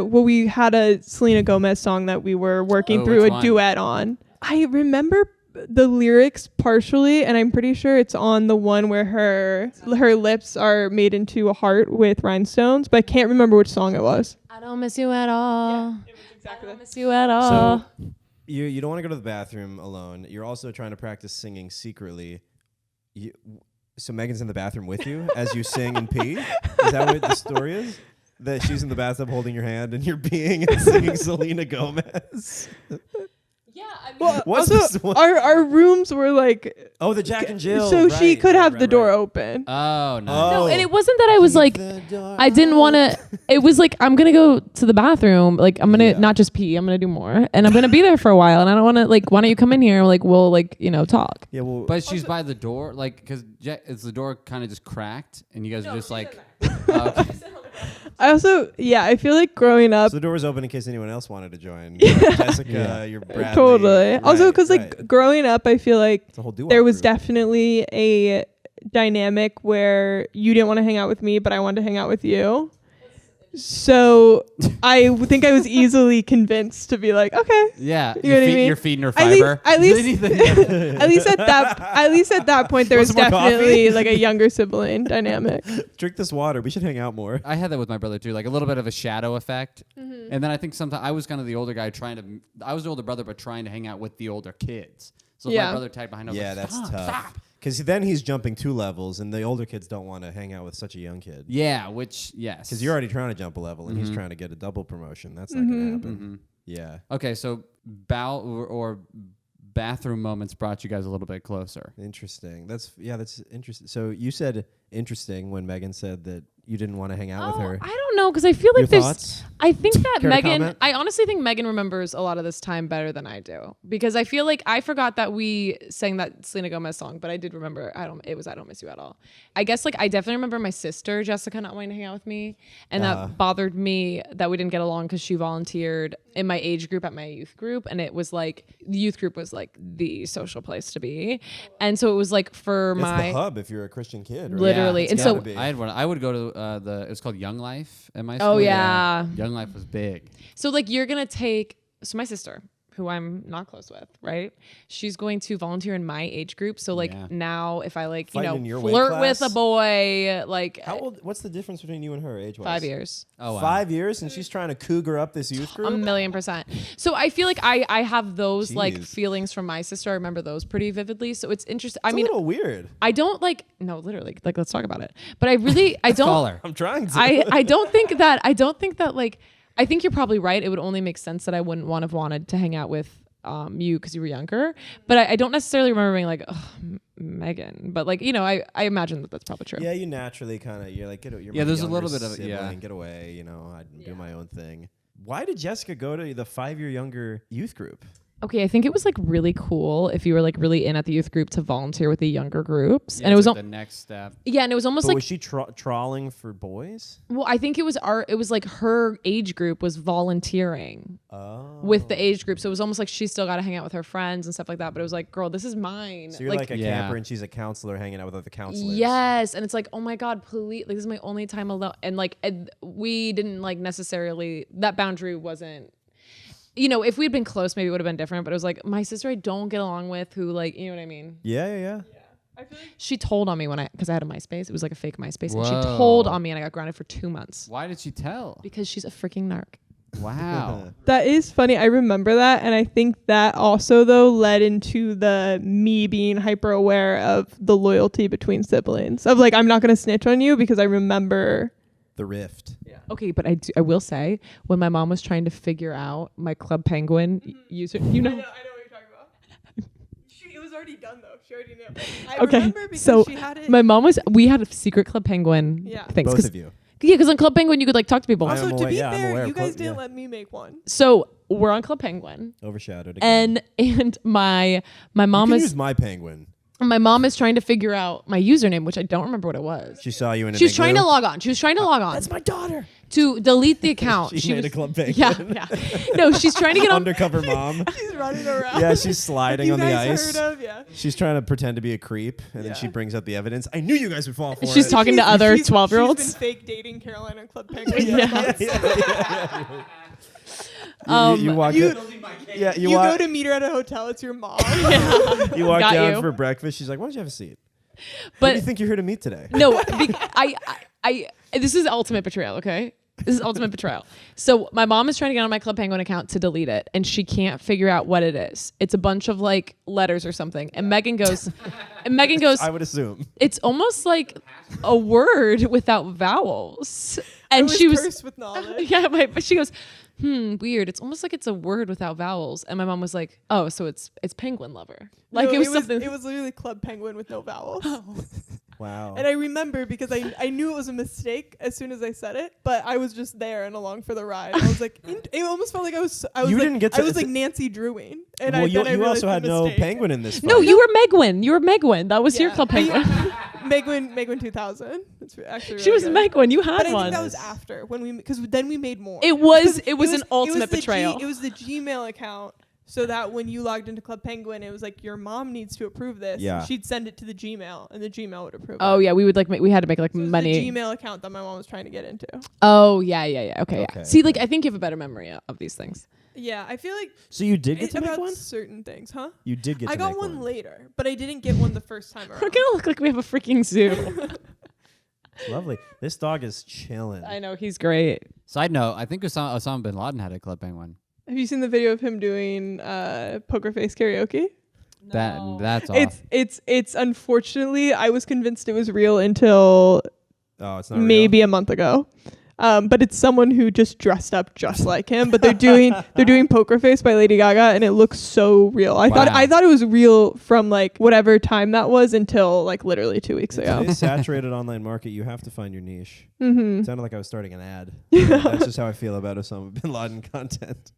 we had a Selena Gomez song that we were working Oh, through which a one? duet on. I remember the lyrics partially, and I'm pretty sure it's on the one where her lips are made into a heart with rhinestones, but I can't remember which song it was. I don't miss you at all. It was exactly I don't miss you at all. So you don't want to go to the bathroom alone. You're also trying to practice singing secretly. So Megan's in the bathroom with you as you sing and pee? Is that what the story is? That she's in the bathtub holding your hand and you're peeing and singing Selena Gomez? Yeah, I mean, Well, What's also, this one? our rooms were like, Oh, the Jack and Jill. so she right, could right, have right, the door right. open. Oh no. no, Oh. and it wasn't that I was like, The door I didn't want to. It was like I'm gonna go to the bathroom. Like I'm gonna Yeah. not just pee. I'm gonna do more, and I'm gonna be there for a while. And I don't want to like. Why don't you come in here? Like we'll like talk. Yeah, well, But she's by the door, like, because is the door kind of just cracked, and you guys are just like, oh, okay. I also, I feel like growing up, so the door was open in case anyone else wanted to join. Jessica, you're Bradley. totally. Also, Right, because like growing up, I feel like it's a whole duo there was group. definitely a dynamic where you didn't want to hang out with me, but I wanted to hang out with you. So I think I was easily convinced to be like, okay. Yeah, You know what I mean? you're feeding her fiber. At least at that point, there Want was some more definitely coffee? like a younger sibling dynamic. Drink this water. We should hang out more. I had that with my brother too, like a little bit of a shadow effect. Mm-hmm. And then I think sometimes I was kind of the older guy I was the older brother, but trying to hang out with the older kids. So if Yeah. my brother tagged behind, I was Yeah, like, that's stop, tough. stop. Because then he's jumping 2 levels, and the older kids don't want to hang out with such a young kid. Yeah, which, yes. Because you're already trying to jump a level, and he's trying to get a double promotion. That's not going to happen. Yeah. Okay, so or bathroom moments brought you guys a little bit closer. Interesting. That's interesting. So you said interesting when Megan said that you didn't want to hang out with her. I don't know, because I feel like Your there's. thoughts? I think that Care to Megan. comment? I honestly think Megan remembers a lot of this time better than I do, because I feel like I forgot that we sang that Selena Gomez song, but I did remember. I Don't Miss You at All. I guess like I definitely remember my sister Jessica not wanting to hang out with me, and that bothered me that we didn't get along because she volunteered in my age group at my youth group, and it was like the youth group was like the social place to be, and so it was like for It's my the hub if you're a Christian kid. Right? Literally. It's And so- gotta be. I had one. I would go to it was called Young Life at my school. Oh, yeah. Young Life was big. So like you're gonna take my sister, who I'm not close with, right? She's going to volunteer in my age group. So like Yeah. now if I like, Fighting in your weight flirt with class? a boy, like How old? What's the difference between you and her age-wise? 5 years. Oh, wow. 5 years, and she's trying to cougar up this youth group. 1,000,000%. So I feel like I have those like Jeez. feelings from my sister. I remember those pretty vividly. So it's interesting. I It's mean, a little weird. I don't like, no, literally, like let's talk about it. But I really, I don't, Caller. I'm trying to. I don't think that like, I think you're probably right. It would only make sense that I wouldn't have wanted to hang out with you because you were younger. But I don't necessarily remember being like, oh, Megan. But like, I imagine that that's probably true. Yeah, you naturally kind of, you're like, you're Yeah, my there's a younger little bit of it, sibling, yeah. get away, I'd do my own thing. Why did Jessica go to the 5-year younger youth group? Okay, I think it was like really cool if you were like really in at the youth group to volunteer with the younger groups. Yeah, and it was like the next step. yeah, and it was almost But like was she trawling for boys? well, I think it was like her age group was volunteering with the age group. So it was almost like she still got to hang out with her friends and stuff like that. But it was like, girl, this is mine. So you're like a Yeah. camper, and she's a counselor hanging out with other counselors. yes, and it's like, oh my god, please, like this is my only time alone. And like we didn't like necessarily, that boundary wasn't. If we'd been close, maybe it would have been different. But it was like my sister I don't get along with, who like, you know what I mean. Yeah. I feel like She told on me because I had a MySpace. It was like a fake MySpace, and she Whoa. told on me, and I got grounded for 2 months Why did she tell? because she's a freaking narc. Wow. that is funny. I remember that, and I think that also though led into me being hyper aware of the loyalty between siblings. Of like, I'm not gonna snitch on you because I remember. The rift. Okay, but I will say, when my mom was trying to figure out my Club Penguin user, I know what you're talking about. It was already done though. She already knew. I Okay, remember because so she had it. we had a secret Club Penguin Yeah. things. Both of you. Yeah, because on Club Penguin you could like talk to people. I Also, am to aware- be yeah, I'm fair, aware of you guys Club- didn't yeah. let me make one. So we're on Club Penguin, Overshadowed again. and my you mom can is use my penguin. trying to figure out my username, which I don't remember what it was. She saw you in. She was trying to log on. She was trying to log on. That's my daughter. To delete the account. She made was, a Club Penguin. Yeah. No, she's trying to get on. Undercover mom. She's running around. Yeah, she's sliding you on the guys ice. heard of? Yeah. She's trying to pretend to be a creep, and then she brings up the evidence. I knew you guys would fall for She's it. talking to other She's 12-year-olds. been fake dating Caroline on Club Penguin. You walk you- in. Yeah, You walk. go to meet her at a hotel. It's your mom. You walk Got down you. for breakfast. She's like, "Why don't you have a seat? Who do But you think you're here to meet today?" no, I this is ultimate betrayal, okay? This is ultimate betrayal. So my mom is trying to get on my Club Penguin account to delete it, and she can't figure out what it is. It's a bunch of like letters or something. And Megan goes, I would assume. it's almost like a word without vowels. And I she was cursed with knowledge. yeah, but she goes, weird. It's almost like it's a word without vowels. And my mom was like, oh, so it's penguin lover. Like No, it was something. It was literally Club Penguin with no vowels. Wow. And I remember because I knew it was a mistake as soon as I said it, but I was just there and along for the ride. I was like, it almost felt like I was You like, didn't get to- I was like Nancy Drewing. And well, I you realized also the had no mistake. penguin in this. No, fight. you were Megwin. You were Megwin. That was your Yeah. Club Penguin. Megwin 2000. That's actually She really was good. Megwin. You had But I one. think that was after because then we made more. it was Because an ultimate betrayal. It was the Gmail account. so that when you logged into Club Penguin, it was like your mom needs to approve this. Yeah. She'd send it to the Gmail, and the Gmail would approve Oh it. yeah, we would we had to make like So it was money. the Gmail account that my mom was trying to get into. Oh yeah. Okay. Okay, Yeah. See, okay. I think you have a better memory of these things. Yeah, I feel like So you did get it's to make about one? certain things, huh? You did get I to got make one later, but I didn't get one the first time We're around. gonna look like we have a freaking zoo. Lovely. This dog is chilling. I know he's great. Side note, I think Osama bin Laden had a Club Penguin. Have you seen the video of him doing poker face karaoke? That's off. It's unfortunately I was convinced it was real until Oh, it's not maybe a month ago. But it's someone who just dressed up just like him. But they're doing Poker Face by Lady Gaga, and it looks so real. I thought it was real from like whatever time that was until like literally 2 weeks In ago. today's saturated online market, you have to find your niche. Mm-hmm. It sounded like I was starting an ad. That's just how I feel about Osama bin Laden content.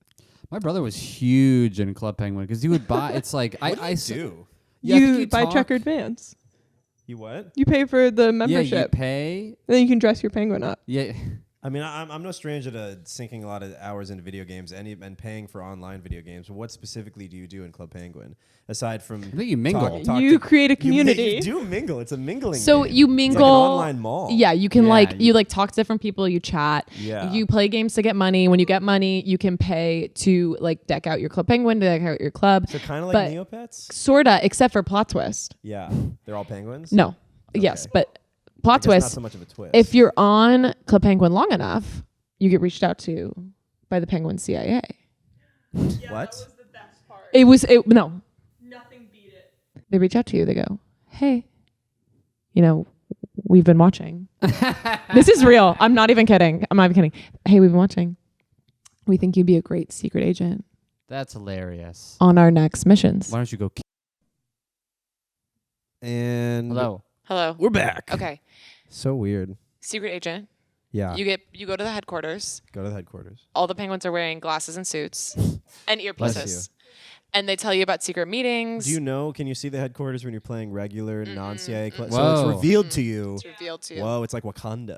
My brother was huge in Club Penguin because he would buy. It's like What I do you do? Yeah, I think You buy talk- checkered vans. You what? You pay for the Yeah, membership, you pay. and then you can dress your penguin up. Yeah. I mean, I'm no stranger to sinking a lot of hours into video games and paying for online video games. What specifically do you do in Club Penguin aside from? I think you mingle. You create a community. You do mingle. It's a mingling. So game. you It's like mingle. an online mall. Yeah, you can Yeah, you talk to different people, you chat. Yeah. You play games to get money. When you get money, you can pay to like deck out your Club Penguin, to deck out your club. So kind of But- like Neopets. Sorta, except for plot twist. Yeah, they're all penguins. No. Yes, but I plot guess not twist. so much of a twist. If you're on Club Penguin long enough, you get reached out to by the Penguin CIA. What? the best part. No. Nothing beat it. They reach out to you. They go, "Hey, we've been watching. This is real. I'm not even kidding. Hey, we've been watching. We think you'd be a great secret agent That's hilarious. on our next missions." Why don't you go? And Hello. Hello. we're back. Okay. So weird. Secret agent. Yeah. You go to the headquarters. Go to the headquarters. All the penguins are wearing glasses and suits and Bless earpieces. And they tell you about secret meetings. Do you know? Can you see the headquarters when you're playing regular non-CIA? So Whoa. it's revealed to you. It's revealed to you. Whoa! It's like Wakanda.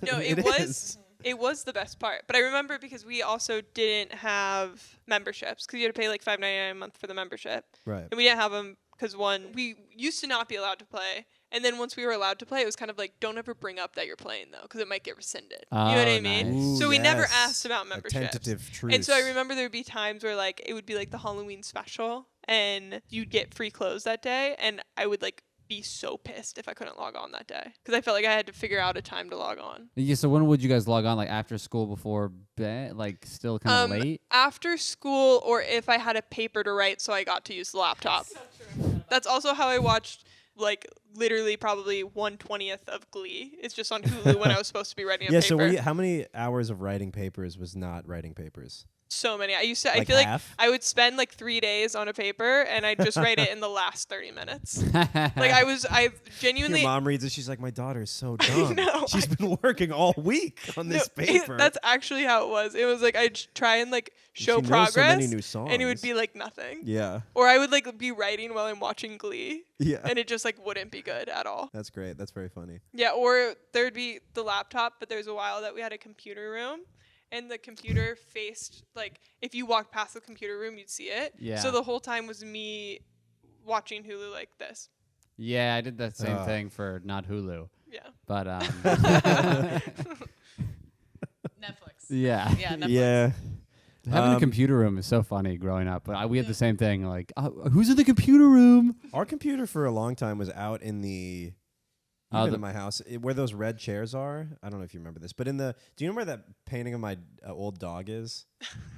No, it was the best part. But I remember because we also didn't have memberships because you had to pay like $5.99 a month for the membership. Right. And we didn't have them because we used to not be allowed to play. And then once we were allowed to play, it was kind of like, don't ever bring up that you're playing though, because it might get rescinded. You know what I Oh, mean? nice. So we never yes. asked about A memberships. tentative truce. And so I remember there would be times where like it would be like the Halloween special and you'd get free clothes that day. And I would like be so pissed if I couldn't log on that day because I felt like I had to figure out a time to log on. Yeah. So when would you guys log on? Like after school, before bed? Like still kind of late? After school or if I had a paper to write so I got to use the laptop. That's also how I watched like literally probably 1/20th of Glee. It's just on Hulu when I was supposed to be writing a Yeah. paper. So how many hours of writing papers was not writing papers? So many. I Like feel half? like I would spend like 3 days on a paper and I'd just write it in the last 30 minutes. I genuinely. Your mom reads it. She's like, my daughter is so dumb. know, She's been working all week on this paper. That's actually how it was. It was like I'd try and like show She knows progress, so many new and it would songs. be like nothing. Yeah. Or I would like be writing while I'm watching Glee, Yeah. and it just like wouldn't be good at all. That's great. That's very funny. Yeah, or there'd be the laptop, but there's a while that we had a computer room. And the computer faced, like, if you walked past the computer room, you'd see it. Yeah. So the whole time was me watching Hulu like this. Yeah, I did that same thing for not Hulu, Yeah. but Netflix. yeah. Yeah, Netflix. Yeah. Having a computer room is so funny growing up. But we had the same thing. Like, who's in the computer room? Our computer for a long time was out in the. Even in my house, where those red chairs are. I don't know if you remember this, but do you remember that painting of my old dog is?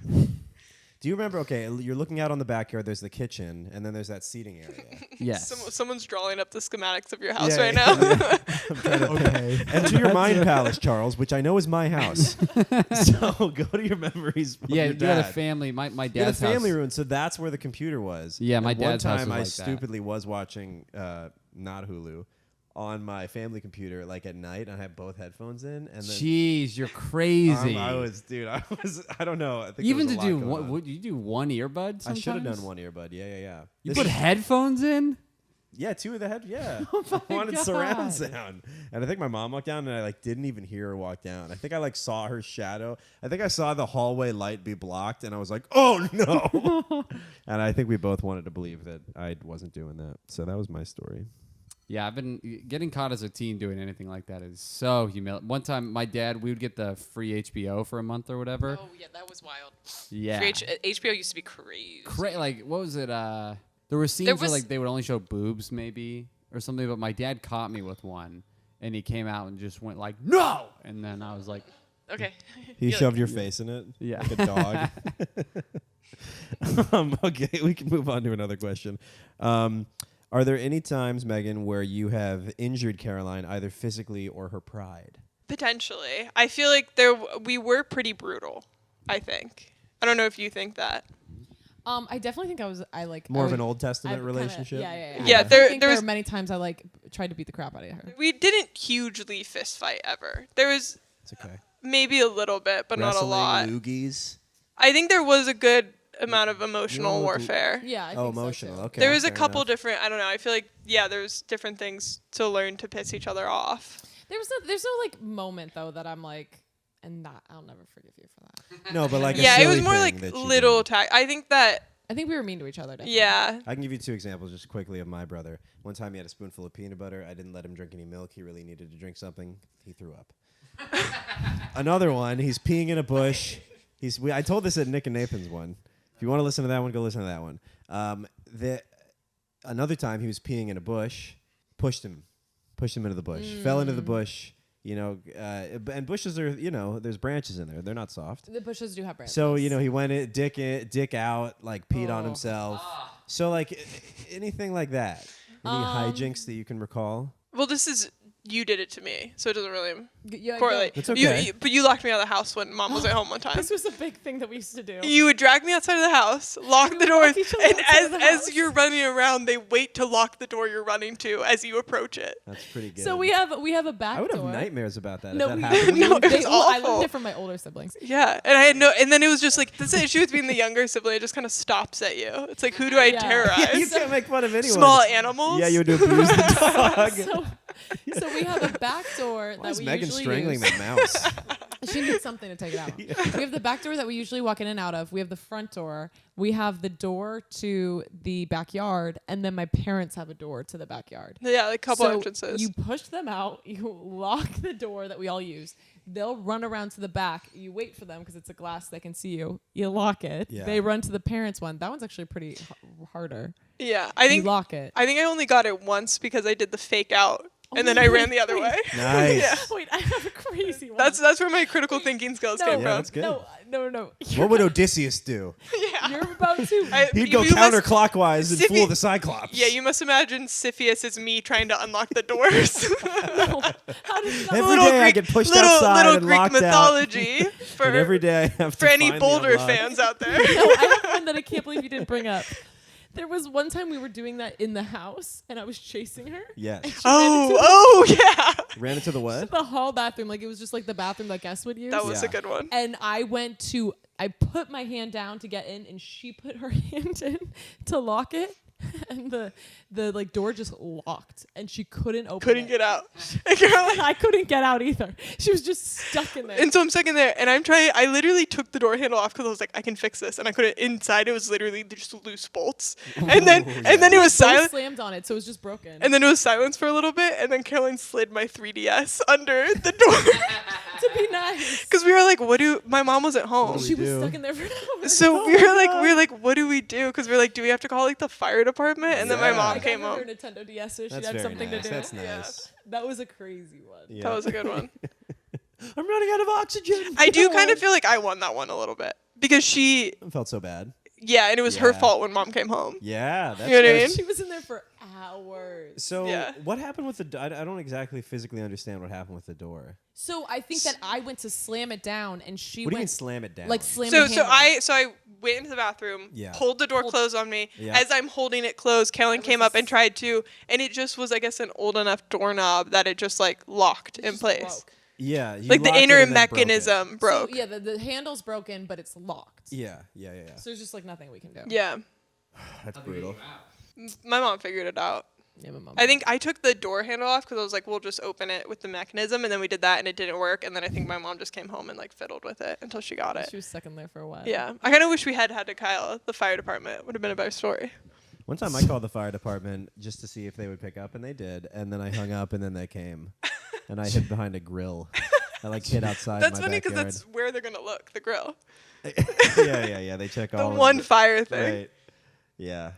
Do you remember? Okay, you're looking out on the backyard. There's the kitchen, and then there's that seating area. Yes. Someone's drawing up the schematics of your house Yeah, right yeah, now. Okay. Enter your mind palace, Charles, which I know is my house. So go to your memories. Of Yeah, your you dad. had a family. My You had a dad's family house. room, so that's where the computer was. Yeah, my And dad's one house time was I like that. stupidly was watching not Hulu on my family computer like at night. And I had both headphones in, and then Jeez, you're crazy. I don't know. I think Even there to was a do lot going one, on. would you do one earbud? I should have sometimes? done one earbud. Yeah. You This put is- headphones in? Yeah, 2 of the head. Yeah, Oh I wanted God. surround sound, and I think my mom walked down, and I like didn't even hear her walk down. I think I like saw her shadow. I think I saw the hallway light be blocked, and I was like, "Oh no!" And I think we both wanted to believe that I wasn't doing that. So that was my story. Yeah, I've been getting caught as a teen doing anything like that is so humiliating. One time, my dad, we would get the free HBO for a month or whatever. Oh yeah, that was wild. Yeah, HBO used to be crazy. like what was it? There were scenes where like they would only show boobs maybe or something, but my dad caught me with one, and he came out and just went like, "No!" And then I was like, Okay. He shoved your face in it, Yeah. like a dog. Okay, we can move on to another question. Are there any times, Megan, where you have injured Caroline either physically or her pride? Potentially. I feel like we were pretty brutal, I think. I don't know if you think that. I definitely think I like More I of an would- Old Testament kinda- relationship? Yeah. Yeah, I there think was were many times I like tried to beat the crap out of her. We didn't hugely fist fight ever. There was It's okay. maybe a little bit, but not a lot. Loogies. I think there was a good amount of emotional look- warfare. Yeah, I Oh, think so, emotional. too. Okay. There was a fair couple enough. different, I don't know, I feel like, yeah, there's different things to learn to piss each other off. There's no like moment though that I'm like, and that I'll never forgive you for that. No, but like a Yeah, it was silly more thing like that you little did. I think that, I think we were mean to each other. Definitely. yeah. I can give you 2 examples just quickly of my brother. One time he had a spoonful of peanut butter. I didn't let him drink any milk. He really needed to drink something. He threw up. Another one, he's peeing in a bush. I told this at Nick and Nathan's one. If you want to listen to that one, go listen to that one. Another time he was peeing in a bush, pushed him into the bush, fell into the bush. And bushes are, there's branches in there. They're not soft. The bushes do have branches. So, he went dick out, like peed on Oh. himself. So, like, anything like that. Any hijinks that you can recall? Well, you did it to me, so it doesn't really Yeah, correlate. It's okay. But you locked me out of the house when Mom was at home one time. This was a big thing that we used to do. You would drag me outside of the house, lock the door, lock each other and outside of the house. as you're running around, they wait to lock the door you're running to as you approach it. That's pretty good. So we have a back I would have door. nightmares about that. No, if we that happened. No, it was I awful. learned it from my older siblings. Yeah, and then it was just like, that's the issue with being the younger sibling. It just kind of stops at you. It's like, who do I Yeah. terrorize? Yeah, you can't make fun of anyone. Small animals? Yeah, you would abuse the dog. So we have a back door Why that is we Megan usually strangling use. that mouse? She needs something to take it out. We have the back door that we usually walk in and out of. We have the front door. We have the door to the backyard, and then my parents have a door to the backyard. Yeah, like a couple So entrances. you push them out. You lock the door that we all use. They'll run around to the back. You wait for them because it's a glass they can see you. You lock it. Yeah. They run to the parents' one. That one's actually pretty harder. Yeah, I You think lock it. I only got it once because I did the fake out, Oh and then my I God, ran the other wait. way. Nice. Yeah. Wait, I have a crazy one. That's where my critical thinking skills No, came Yeah, from. that's good. No. What would Odysseus do? Yeah. You're about to. He'd go You must- counterclockwise and Siffy- fool the Cyclops. Yeah, you must imagine Siphius as me trying to unlock the doors. No. How does that Every day I get pushed outside little and Greek locked out. mythology for And every day I have to for any finally Boulder unlock. fans out there. No, I have one that I can't believe you didn't bring up. There was one time we were doing that in the house, and I was chasing her. Yes. Oh yeah, Ran into the what? The hall bathroom, like it was just like the bathroom that guests would use. that was a Yeah. good one. And I put my hand down to get in, and she put her hand in to lock it, and the like door just locked, and she couldn't open Couldn't it. get out. And Caroline- I couldn't get out either. She was just stuck in there. And so I'm stuck in there, and I literally took the door handle off because I was like, I can fix this, and I couldn't. Inside, it was literally just loose bolts, and then it was Both silent. slammed on it, so it was just broken. And then it was silence for a little bit, and then Caroline slid my 3DS under the door to be nice, because we were like, "What do?" My mom wasn't home, she was do? stuck in there for an hour. so we were like, "What do we do?" Because we were like, "Do we have to call like the fire department?" And then my Yeah. mom I came got her home. a Nintendo DS, so she That's had very something nice. to do. That's nice. That was a crazy one. Yeah. That was a good one. I'm running out of oxygen. I do kind of feel like I won that one a little bit because she, I felt so bad. yeah, and it was her Yeah. fault when mom came home. Yeah, that's You know what I good. mean? She was in there for hours. So Yeah. what happened with the? I don't exactly physically understand what happened with the door. So I think that I went to slam it down, and she What do you mean went slam it down? like slam. So the handle. I went into the bathroom, Yeah. pulled the door closed on me. Yeah. As I'm holding it closed, Caroline came up and tried to, and it just was, I guess, an old enough doorknob that it just like locked in just place. broke. Yeah, you Like the locked it inner and then broke it. mechanism broke. So, yeah, the handle's broken, but it's locked. Yeah. So there's just like nothing we can do. Yeah. That's brutal. My mom figured it out. Yeah, my mom. I think I took the door handle off because I was like, we'll just open it with the mechanism, and then we did that, and it didn't work. And then I think my mom just came home and like fiddled with it until she got it. She was stuck in there for a while. Yeah, I kind of wish we had to Kyle the fire department. Would have been a better story. One time I called the fire department just to see if they would pick up, and they did. And then I hung up, and then they came. And I hid behind a grill. I like hid outside That's my funny because backyard. that's where they're gonna look. The grill. yeah. They check The all of one it. fire thing. Right. Yeah.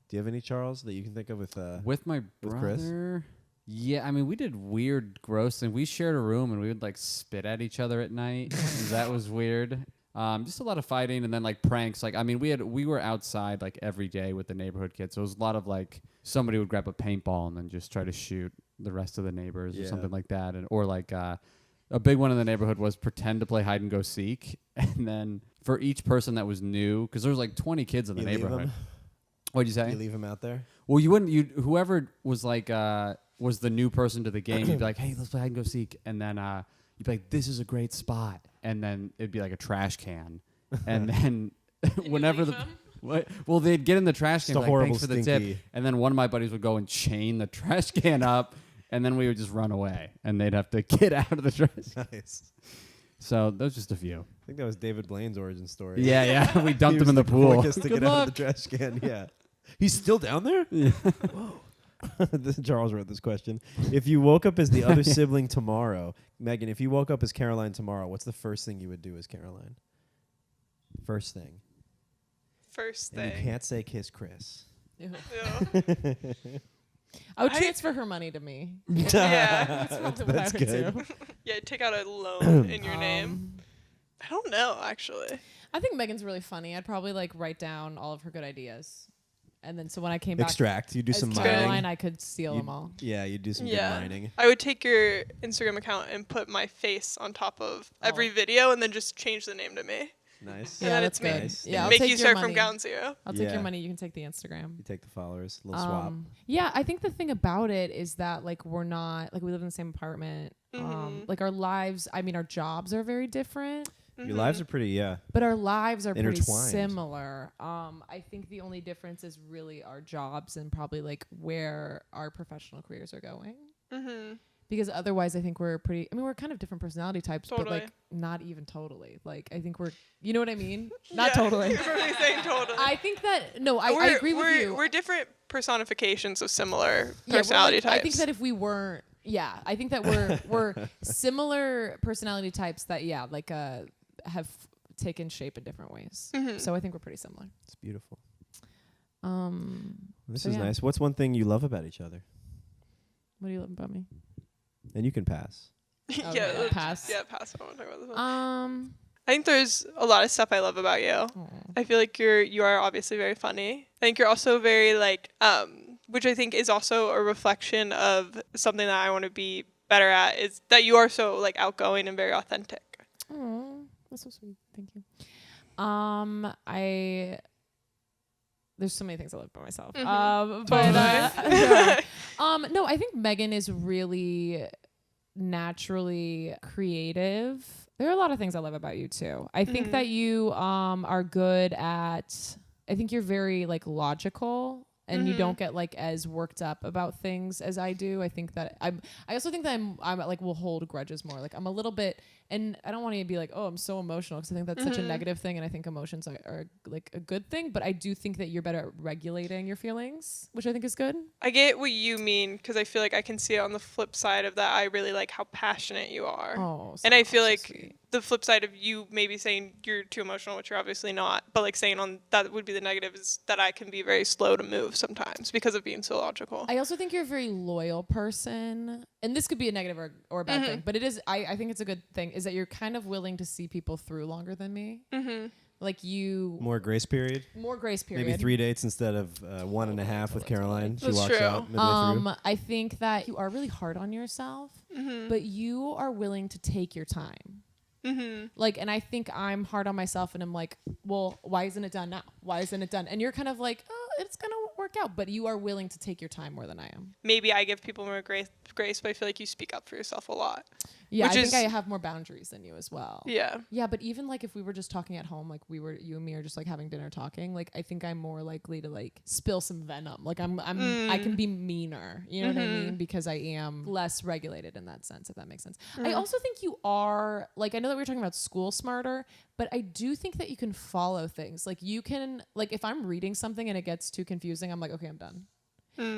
Do you have any, Charles, that you can think of With my with Chris? brother. Yeah, I mean, we did weird, gross things. We shared a room and we would like spit at each other at night. That was weird. Just a lot of fighting and then like pranks. Like, I mean, we were outside like every day with the neighborhood kids. So it was a lot of like somebody would grab a paintball and then just try to shoot the rest of the neighbors or something like that. And or like a big one in the neighborhood was pretend to play hide and go seek. And then for each person that was new, because there was like 20 kids in the neighborhood. What'd you say? You leave him out there? Well, you wouldn't. You whoever was like was the new person to the game. You'd be like, "Hey, let's play hide and go seek," and then you'd be like, "This is a great spot," and then it'd be like a trash can, and then whenever well, they'd get in the trash can, Just a like, horrible thanks for the tip, stinky. and then one of my buddies would go and chain the trash can up, and then we would just run away, and they'd have to get out of the trash. Nice. So those just a few. I think that was David Blaine's origin story. Yeah, we dumped He him in was the pool. quickest to get out of the trash can. Yeah. He's still down there? Yeah. Whoa. Charles wrote this question. If you woke up as the other sibling tomorrow, Megan, if you woke up as Caroline tomorrow, what's the first thing you would do as Caroline? First thing. First And you thing. can't say kiss Chris. Ew. Yeah. I would transfer her money to me. Yeah. That's probably what I would good. do. Yeah, take out a loan in your name. I don't know, actually. I think Megan's really funny. I'd probably like write down all of her good ideas, and then so when I came back Extract. You do as some Caroline, mining. I could steal them all. Yeah, you do some good Yeah. mining. I would take your Instagram account and put my face on top of every video and then just change the name to me. Nice. And Yeah, then that's it's me. good. Nice. Yeah, I'll Make take you your start money. from ground zero. I'll take Yeah. your money. You can take the Instagram. You take the followers. Little swap. Yeah, I think the thing about it is that like we're not like we live in the same apartment. Like our lives, I mean, our jobs are very different. Your lives are pretty, But our lives are pretty Intertwined. similar. I think the only difference is really our jobs and probably like where our professional careers are going. Because otherwise, I think we're pretty. I mean, we're kind of different personality types, but Totally. like not even totally. Like I think we're. You know what I mean? Not totally. You're really saying totally. I think that no, I agree with you. We're different personifications of similar Yeah, we're personality like- types. I think that if we weren't, yeah, I think that we're similar personality types that have taken shape in different ways. So I think we're pretty similar. It's beautiful. This So is yeah. nice. What's one thing you love about each other? What do you love about me? And you can pass. Okay, yeah, I'll pass. Yeah, pass. I want to talk about this one. I I think there's a lot of stuff I love about you. I feel like you are obviously very funny. I think you're also very like which I think is also a reflection of something that I want to be better at is that you are so like outgoing and very authentic. Oh, that's so sweet. Thank you. There's so many things I love about myself. No, I think Megan is really naturally creative. There are a lot of things I love about you too. I think that you are good at. I think you're very like logical. And you don't get like as worked up about things as I do. I think that I also think that I'm like will hold grudges more. Like I'm a little bit, and I don't want to be like, oh, I'm so emotional because I think that's such a negative thing, and I think emotions are like a good thing. But I do think that you're better at regulating your feelings, which I think is good. I get what you mean because I feel like I can see it on the flip side of that. I really like how passionate you are. Oh, and I feel so like sweet. the flip side of you maybe saying you're too emotional, which you're obviously not, but like saying on that would be the negative is that I can be very slow to move sometimes because of being so logical. I also think you're a very loyal person, and this could be a negative or a bad thing, but it is. I think it's a good thing. Is that you're kind of willing to see people through longer than me. Like you More grace period. more grace period. Maybe 3 dates instead of 1.5 with Caroline. She That's walks true. out midway through. I think that you are really hard on yourself, but you are willing to take your time. Like, and I think I'm hard on myself, and I'm like, well, why isn't it done now? Why isn't it done? And you're kind of like, oh, it's gonna work out, but you are willing to take your time more than I am. Maybe I give people more grace, but I feel like you speak up for yourself a lot. Yeah, Which I is- think I have more boundaries than you as well. Yeah. Yeah, but even like if we were just talking at home, like you and me are just like having dinner talking, like I think I'm more likely to like spill some venom. Like I can be meaner. You know what I mean? Because I am less regulated in that sense, if that makes sense. I also think you are like, I know that we were talking about school smarter, but I do think that you can follow things. Like you can, like if I'm reading something and it gets too confusing, I'm like, okay, I'm done.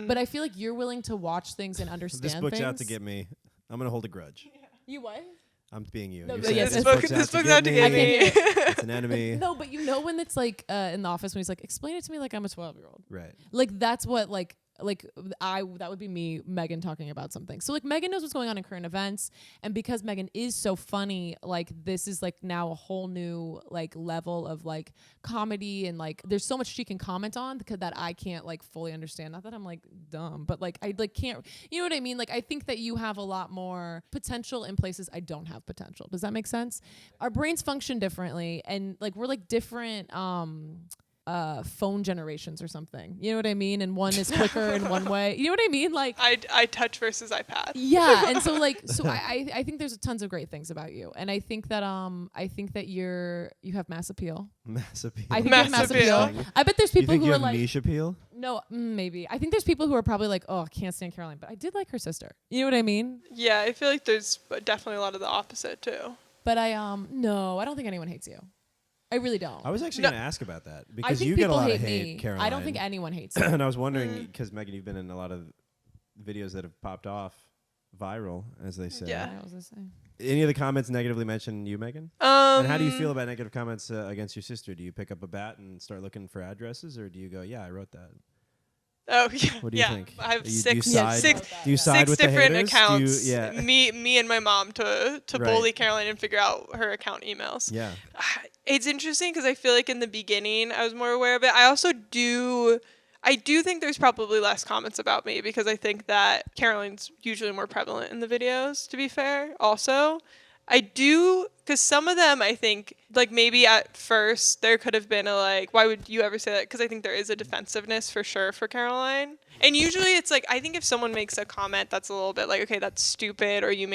But I feel like you're willing to watch things and understand This book's things. out to get me. I'm gonna hold a grudge. You what? I'm being you. No, You're but saying yes, this this book's out to get me. It's an enemy. No, but you know when it's like in the office when he's like, explain it to me like I'm a 12-year-old. Right. Like that's what like that would be me, Megan, talking about something. So like Megan knows what's going on in current events, and because Megan is so funny, like this is like now a whole new like level of like comedy, and like there's so much she can comment on that I can't like fully understand. Not that I'm like dumb, but like I like can't, you know what I mean? Like I think that you have a lot more potential in places I don't have potential. Does that make sense? Our brains function differently, and like we're like different phone generations or something. You know what I mean? And one is quicker in one way. You know what I mean? Like I touch versus iPad. yeah. And so like I think there's tons of great things about you. And I think that you have mass appeal. Mass appeal. I think Mass you have mass appeal. appeal. I bet there's You people think who you are have like niche appeal? no, maybe. I think there's people who are probably like, oh, I can't stand Caroline, but I did like her sister. You know what I mean? Yeah, I feel like there's definitely a lot of the opposite too. But no, I don't think anyone hates you. I really don't. I was actually No. going to ask about that I because think you get a people lot hate of hate, me. Caroline. I don't think anyone hates you. And I was wondering because Megan, you've been in a lot of videos that have popped off viral, as they say. Yeah. What was I saying? Any of the comments negatively mention you, Megan? And how do you feel about negative comments against your sister? Do you pick up a bat and start looking for addresses, or do you go, yeah, I wrote that? Oh yeah. What do you yeah. think? I have Do you six side- do you side six with the different haters? accounts. Do you, yeah. Me and my mom to Right. bully Caroline and figure out her account emails. Yeah. It's interesting because I feel like in the beginning I was more aware of it. I also do think there's probably less comments about me because I think that Caroline's usually more prevalent in the videos, to be fair. Also, I do, because some of them I think, like maybe at first there could have been a like, why would you ever say that? Because I think there is a defensiveness for sure for Caroline. And usually it's like, I think if someone makes a comment that's a little bit like, okay, that's stupid, or you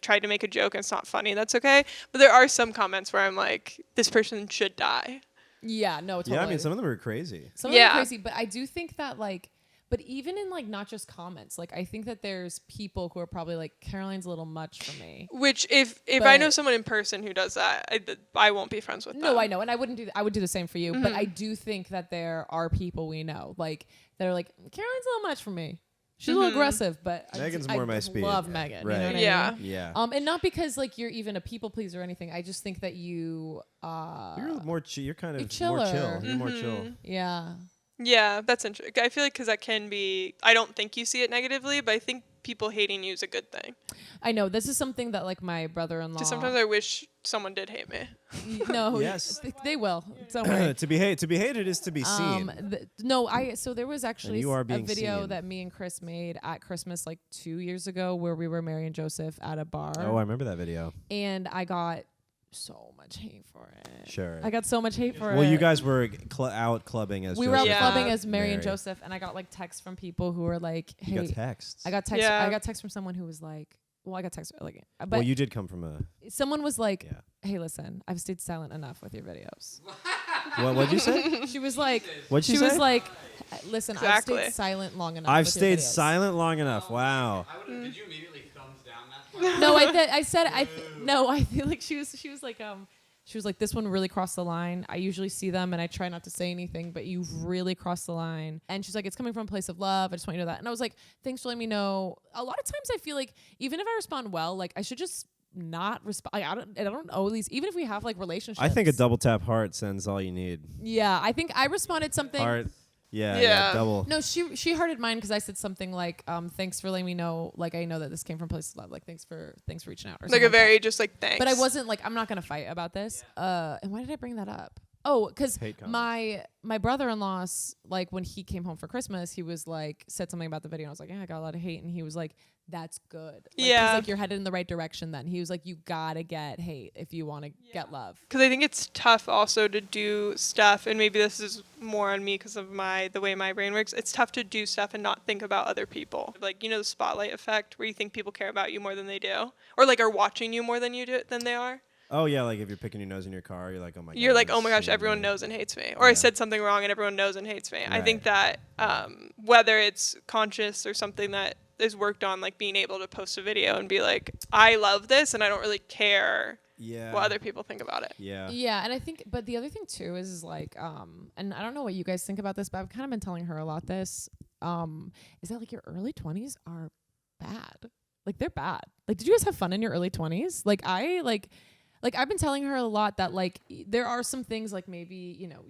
tried to make a joke and it's not funny, that's okay. But there are some comments where I'm like, this person should die. Yeah, no, totally. Yeah, I mean, some of them are crazy. Some of them Yeah. are crazy, but I do think that like, but even in like not just comments, like I think that there's people who are probably like, Caroline's a little much for me. Which if I But- know someone in person who does that, I won't be friends with them. No, I know, and I wouldn't do that. I would do the same for you, but I do think that there are people we know like that are like, Caroline's a little much for me. She's a little aggressive, but Megan's I more my speed. love Megan. Right. You know what Yeah. I mean? Yeah. And not because like you're even a people pleaser or anything. I just think that you You're more you're kind of you're more chill. chiller. You're more chill. yeah. Yeah, that's interesting. I feel like because that can be, I don't think you see it negatively, but I think people hating you is a good thing. I know this is something that like my brother-in-law. Just sometimes I wish someone did hate me. No, Yes. they will. Don't worry. To be hated is to be seen. So there was actually you are a being video seen. that me and Chris made at Christmas like 2 years ago where we were Mary and Joseph at a bar. Oh, I remember that video. And I got so much hate for it. Sure. I got so much hate for it. Well, you guys were out clubbing as we were out Joseph clubbing and as Mary and Mary. Joseph, and I got like texts from people who were like, "Hey," You got texts. I got text. Yeah. I got text from someone who was like, "Well, I got text like," but well, you did come from a. someone was like, Yeah. "Hey, listen, I've stayed silent enough with your videos." What'd you say? She was like, What'd she she say? was like, "Listen, I've Exactly. stayed silent long enough. I've with your stayed videos." silent long enough. Wow. Did you immediately thumbs down that? No, I feel like she was like, this one really crossed the line. I usually see them and I try not to say anything, but you've really crossed the line. And she's like, it's coming from a place of love. I just want you to know that. And I was like, thanks for letting me know. A lot of times I feel like even if I respond well, like I should just not respond. I don't always, even if we have like relationships. I think a double tap heart sends all you need. Yeah, I think I responded something. Heart. Yeah. Yeah. Double. No, she hearted mine because I said something like, thanks for letting me know. Like I know that this came from a place of love. Like thanks for reaching out. Or Like something a that. very just like thanks. But I wasn't like, I'm not gonna fight about this. And why did I bring that up? Oh, because Hate comments. my brother-in-law's, like, when he came home for Christmas, he was like, said something about the video, and I was like, yeah, I got a lot of hate, and he was like, that's good. Like, Yeah. he's like, you're headed in the right direction then. He was like, you gotta get hate if you want to get love. Because I think it's tough also to do stuff, and maybe this is more on me because of the way my brain works. It's tough to do stuff and not think about other people. Like, you know, the spotlight effect, where you think people care about you more than they do, or like are watching you more than than they are. Oh yeah, like if you're picking your nose in your car, you're like, oh my god. You're like, oh my they're gosh, seeing everyone me. knows and hates me, or I Yeah. said something wrong and everyone knows and hates me. I think Right. that whether it's conscious or something that is worked on, like being able to post a video and be like, I love this and I don't really care Yeah. what other people think about it. Yeah. Yeah, and I think, but the other thing too is like, and I don't know what you guys think about this, but I've kind of been telling her a lot this, is that like your early 20s are bad. Like they're bad. Like, did you guys have fun in your early 20s? Like I've been telling her a lot that like there are some things like maybe, you know,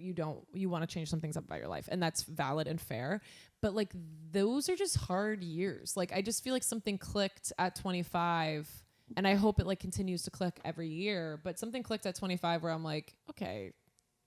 you want to change some things up about your life, and that's valid and fair. But like those are just hard years. Like I just feel like something clicked at 25, and I hope it like continues to click every year. But something clicked at 25 where I'm like, okay,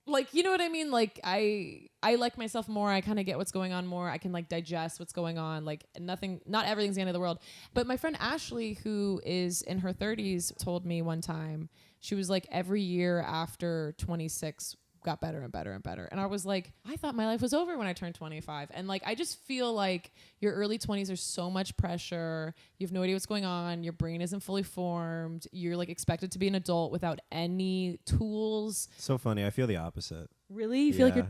like, you know what I mean? Like I like myself more. I kind of get what's going on more. I can like digest what's going on. Like not everything's the end of the world. But my friend Ashley, who is in her 30s, told me one time, she was like, every year after 26 got better and better and better. And I was like, I thought my life was over when I turned 25. And like, I just feel like your early 20s are so much pressure. You have no idea what's going on. Your brain isn't fully formed. You're like expected to be an adult without any tools. So funny. I feel the opposite. Really? You feel like Yeah.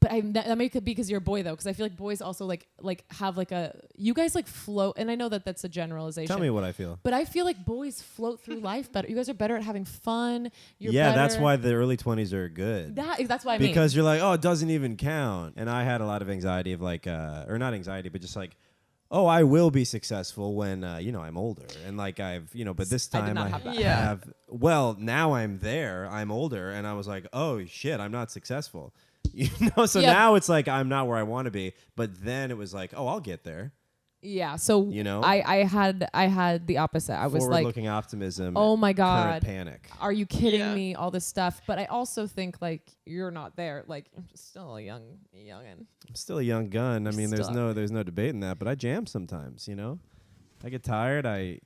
you're, but that may could be because you're a boy though. Because I feel like boys also like have like you guys like float. And I know that that's a generalization. Tell me what I feel. But I feel like boys float through life better. You guys are better at having fun. You're Yeah, better. that's why the early 20s are good. That's what I mean. Because you're like, oh, it doesn't even count. And I had a lot of anxiety of like, or not anxiety, but just like, oh, I will be successful when, you know, I'm older. And like but this I did time not I have that. Yeah. have, well, now I'm there, I'm older. And I was like, oh shit, I'm not successful. You know, so Yeah. now it's like, I'm not where I want to be. But then it was like, oh, I'll get there. Yeah. So You know? I had the opposite. I was like, Forward-looking optimism. oh my Current God, panic. are you kidding Yeah. me? All this stuff. But I also think like you're not there. Like I'm still a youngin. I'm still a young gun. I mean, there's Still. no debating that. But I jam sometimes. You know, I get tired. I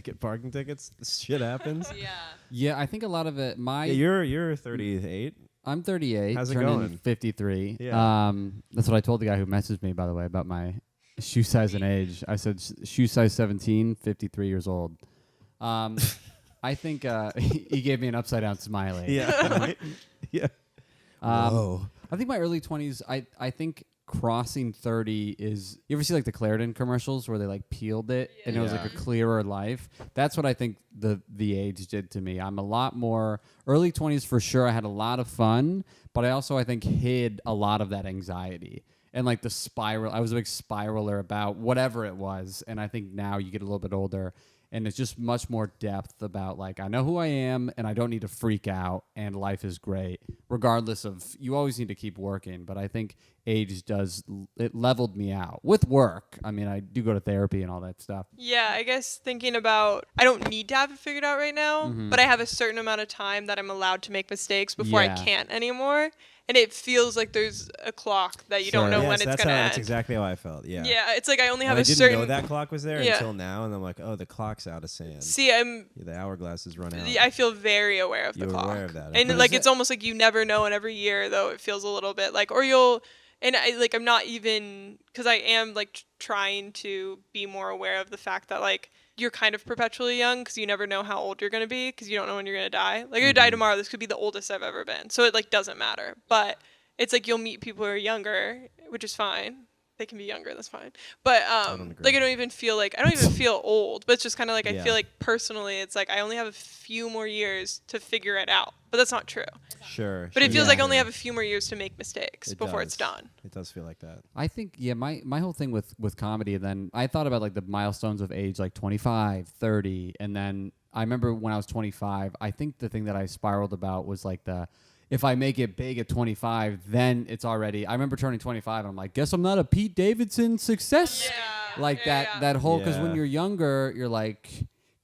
get parking tickets. Shit happens. Yeah. Yeah, I think a lot of it. Yeah, you're 38. I'm 38. How's it turning going? 53. Yeah. That's what I told the guy who messaged me, by the way, about my shoe size and age. I said shoe size 17, 53 years old. I think he gave me an upside down smiley. Yeah. Yeah. Whoa. I think my early 20s, I think crossing 30 is, you ever see like the Claritin commercials where they like peeled it and it was like a clearer life? That's what I think the age did to me. I'm a lot more, early 20s for sure, I had a lot of fun, but I also, I think, hid a lot of that anxiety. And like the spiral, I was a big spiraler about whatever it was. And I think now you get a little bit older and it's just much more depth about like, I know who I am and I don't need to freak out and life is great, regardless of, you always need to keep working. But I think age it leveled me out with work. I mean, I do go to therapy and all that stuff. Yeah, I guess thinking about, I don't need to have it figured out right now, but I have a certain amount of time that I'm allowed to make mistakes before Yeah. I can't anymore. And it feels like there's a clock that you don't Sure. know Yes, when it's that's going to how, end. That's exactly how I felt. Yeah. Yeah, it's like I only have And I a didn't certain. know that clock was there Yeah. until now, and I'm like, oh, the clock's out of sand. See, Yeah, the hourglass is run out. I feel very aware of the You're clock. aware of that, And okay. like Is it's almost like you never know, and every year though it feels a little bit like, or you'll, and I'm not even, because I am like trying to be more aware of the fact that like you're kind of perpetually young because you never know how old you're gonna be because you don't know when you're gonna die. Like you die tomorrow, this could be the oldest I've ever been, so it like doesn't matter. But it's like you'll meet people who are younger, which is fine. They can be younger, that's fine. But don't agree. like I don't even feel old, but it's just kind of like I Yeah. feel like personally it's like I only have a few more years to figure it out. But that's not true. Sure. But it sure, feels like I yeah. only have a few more years to make mistakes It before it's does. done. It does feel like that. I think, yeah, my whole thing with comedy, then I thought about like the milestones of age, like 25, 30. And then I remember when I was 25, I think the thing that I spiraled about was like if I make it big at 25, then it's already, I remember turning 25 and I'm like, guess I'm not a Pete Davidson success. Yeah. Like Yeah. that whole, because when Yeah. you're younger, you're like,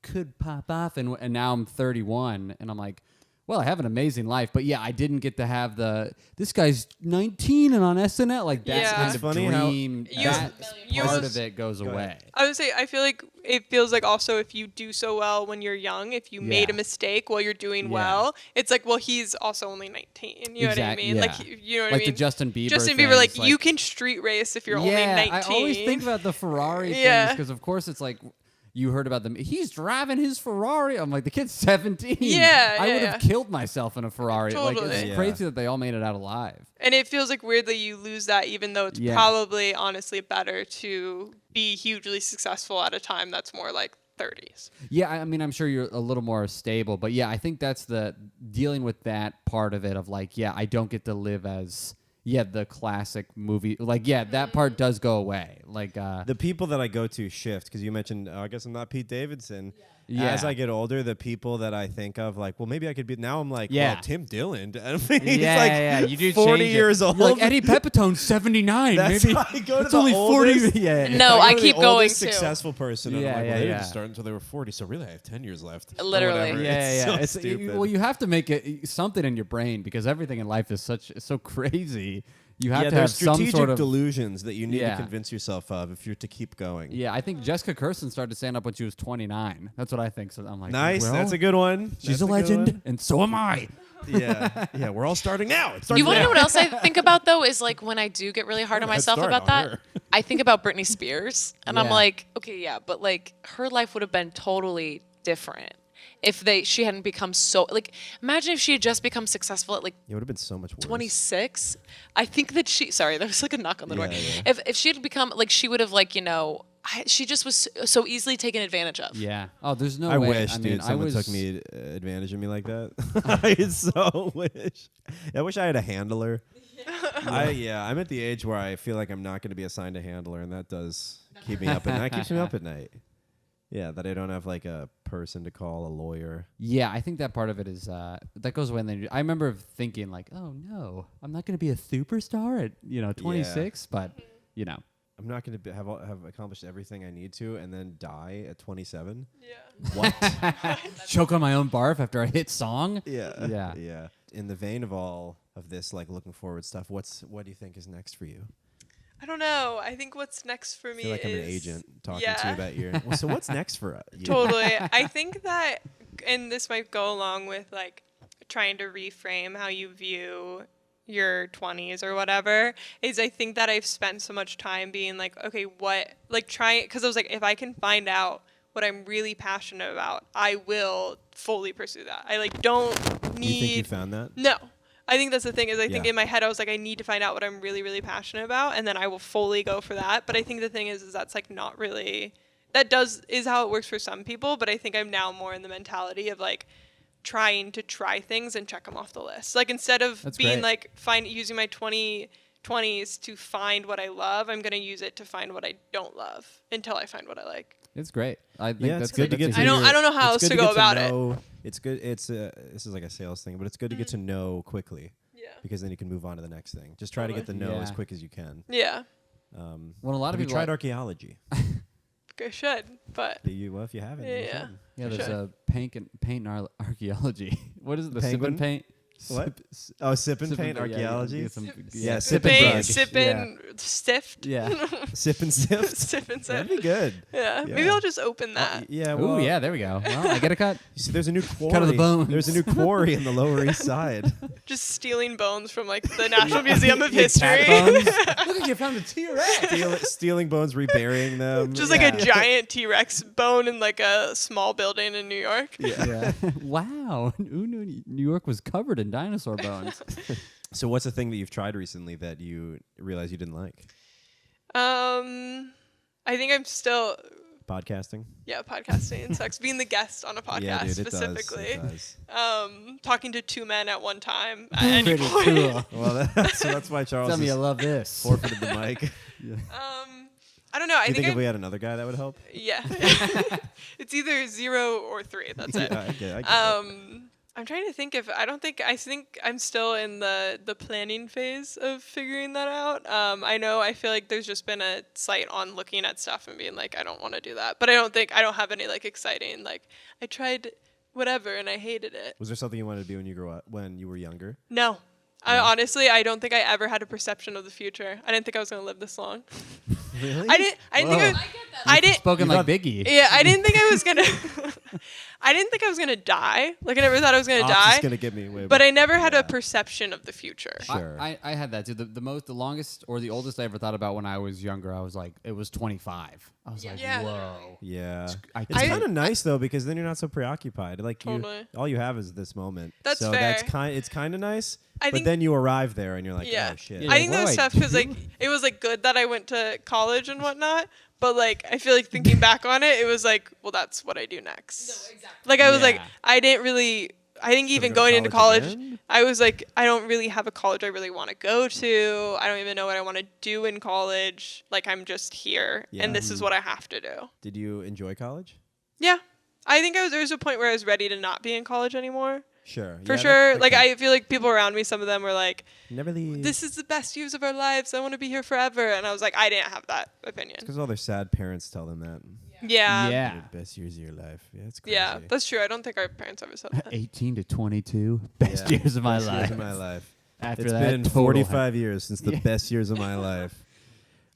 could pop off. And now I'm 31 and I'm like, well, I have an amazing life, but yeah, I didn't get to have this guy's 19 and on SNL. Like that's Yeah. kind It's of funny how- dream. You- That you- part of it goes away. I would say I feel like it feels like also if you do so well when you're young, if you made a Yeah. mistake while you're doing Yeah. well, it's like, well, he's also only 19. You know what I mean? Yeah. Like, you know what I Like mean? the Justin Bieber. Justin thing, Bieber, like, it's you can street race if you're only 19. I always think about the Ferrari Yeah. things because, of course, it's like you heard about them. He's driving his Ferrari. I'm like, the kid's 17. Yeah, I yeah, would have killed myself in a Ferrari. Like, Totally. it's Yeah. crazy that they all made it out alive. And it feels like weirdly you lose that, even though it's Yeah. probably honestly better to be hugely successful at a time that's more like 30s. Yeah, I mean, I'm sure you're a little more stable, but yeah, I think that's the dealing with that part of it of like, yeah, I don't get to live as the classic movie. Like, yeah, that part does go away. Like, The people that I go to shift because you mentioned. I guess I'm not Pete Davidson. Yeah. As I get older, the people that I think of, like, well, maybe I could be. Now I'm like, Yeah. well, Tim Dillon. I mean, he's yeah, like yeah, you do 40 change it. years old. You're like Eddie Pepitone's 79. That's maybe why I go to it's the only 40. oldest. Yeah, yeah. No, I I go to the keep going oldest too. successful person. And Yeah, I'm like, yeah, well, they yeah. didn't start until they were 40, so really I have 10 years left. or Literally. whatever. Yeah, So yeah. It's stupid. well, you have to make it something in your brain because everything in life is so crazy. You have to there's have some strategic sort of delusions that you need Yeah. to convince yourself of if you're to keep going. Yeah, I think Jessica Kirsten started to stand up when she was 29. That's what I think. So I'm like, Nice. well, That's a good one. She's That's a good legend, one. and so am I. Yeah. Yeah. We're all starting now. It starts You want to now. know what else I think about though? Is like when I do get really hard on Let's myself start about on that, her. I think about Britney Spears, and I'm Yeah. like, okay, yeah, but like her life would have been totally different if she hadn't become so like. Imagine if she had just become successful at like It would have been so much worse. 26. I think that sorry, that was like a knock on the door. Yeah. If she had become like, she would have like, she just was so easily taken advantage of. Yeah. Oh, there's no I way. wish, I mean, dude, someone took me advantage of me like that. I so wish. I wish I had a handler. I'm at the age where I feel like I'm not going to be assigned a handler, and that does keep me up at night. Keeps me up at night. Yeah, that I don't have like a person to call, a lawyer. Yeah, I think that part of it is that goes away. And then I remember thinking like, oh no, I'm not going to be a superstar at 26, but I'm not going to have accomplished everything I need to, and then die at 27. Yeah. What? choke on my own barf after a hit song. Yeah. Yeah. Yeah. In the vein of all of this, like looking forward stuff, what do you think is next for you? I don't know. I think what's next for me I feel like I'm an is agent talking yeah. to you about your. Well, so what's next for you? Totally. I think that, and this might go along with like trying to reframe how you view your 20s or whatever, is I think that I've spent so much time being like, okay, what, like trying, because I was like, if I can find out what I'm really passionate about, I will fully pursue that. I like don't need. You think you found that? No. I think that's the thing is I think Yeah. in my head I was like I need to find out what I'm really really passionate about and then I will fully go for that. But I think the thing is that's like not really is how it works for some people, but I think I'm now more in the mentality of like trying to try things and check them off the list. Like instead of That's being great. like using my 20s to find what I love, I'm going to use it to find what I don't love until I find what I like. It's great. I think Yeah, that's it's good to that's get a to. huge- I don't know how else it's good to go get about it. know- It's good. It's this is like a sales thing, but it's good to get to know quickly Yeah. because then you can move on to the next thing. Just try to get the know as Yeah. quick as you can. Yeah. When a lot Have of you people tried archaeology? I should, but Well, if you haven't, you Yeah. should. Yeah, there's Sure. a paint and archaeology. What is it? The sip Penguin? and paint? What? Oh, sip and paint yeah, archaeology. get some- Yeah, sip sip and and bug. sip and stiffed. Yeah. Sip and sift. Sip and That'd sift. be good. Yeah. Maybe Yeah. I'll just open that. Yeah. Ooh, Well, yeah, there we go. Well, I get a cut. You see, there's a new quarry. Cut of the bones. There's a new quarry in the Lower East Side. Just stealing bones from like the National Museum of Yeah, History. cat bones. Look at you found a T-Rex. Stealing bones, reburying them. Just like a giant T-Rex bone in like a small building in New York. Yeah. Wow. New York was covered in dinosaur bones. So what's the thing that you've tried recently that you realize you didn't like? I think I'm still Podcasting? podcasting sucks. Being the guest on a podcast Yeah, dude, it specifically. does. It does. Talking to two men at one time at any Pretty point. cool. Well, so that's why Charles Tell me you has love this. forfeited the mic. I don't know. I Do you think think if we had another guy that would help? yeah. It's either 0 or 3. That's it. Yeah, I get it. I'm trying to think if I think I'm still in the planning phase of figuring that out. I feel like there's just been a slight on looking at stuff and being like, I don't want to do that. But I don't have any like exciting, like I tried whatever, and I hated it. Was there something you wanted to be when you grew up, when you were younger? No. I honestly, I don't think I ever had a perception of the future. I didn't think I was going to live this long. Really? I didn't think I didn't Spoken like Biggie. Yeah, I didn't think I was going to I didn't think I was going to die. Like I never thought I was going to die. It's going to get me way But I never had a perception of the future. Sure. I had that too. The longest or the oldest I ever thought about when I was younger, I was like, it was 25. I was like, Yeah. whoa. Yeah. It's I- kind of nice though, because then you're not so preoccupied. Like Totally. all you have is this moment. That's so fair. it's kind of nice. I But think- then you arrive there and you're like, Yeah. oh shit. Yeah. I think what that was do I tough because do? like it was like good that I went to college and whatnot, but like I feel like thinking back on it, it was like, well, that's what I do next. No, exactly. Like I was like, Yeah. I didn't really. I think even go to going into college college, again? I was like, I don't really have a college I really want to go to. I don't even know what I want to do in college. Like I'm just here, Yeah. and this is what I have to do. Did you enjoy college? Yeah, I think there was a point where I was ready to not be in college anymore. Sure. For Yeah, sure. that Like can- I feel like people around me, some of them were like, never leave. this is the best years of our lives. I want to be here forever. And I was like, I didn't have that opinion. because all their sad parents tell them that. Yeah. Yeah. The best years of your life. Yeah, it's crazy. Yeah, that's true. I don't think our parents ever said that. 18 to 22, best Yeah. years of my Best life. years of my life. After It's that, been total 45 years since the Yeah. best years of my life.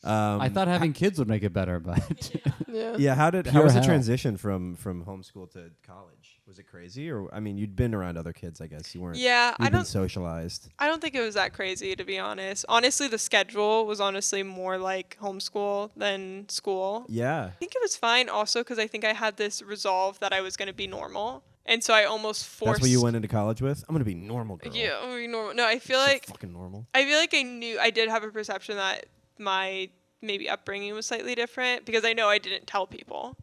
I thought having kids would make it better, but Yeah. Yeah, how Pure was the hell. transition from homeschool to college? Was it crazy, or I mean, you'd been around other kids, I guess. You weren't. Yeah, You'd I been don't socialized. I don't think it was that crazy, to be honest. Honestly, the schedule was honestly more like homeschool than school. Yeah. I think it was fine also because I think I had this resolve that I was going to be normal. And so I almost forced. That's what you went into college with. I'm gonna be normal, girl. Yeah, I'm gonna be normal. No, I feel So like fucking normal. I did have a perception that my maybe upbringing was slightly different because I know I didn't tell people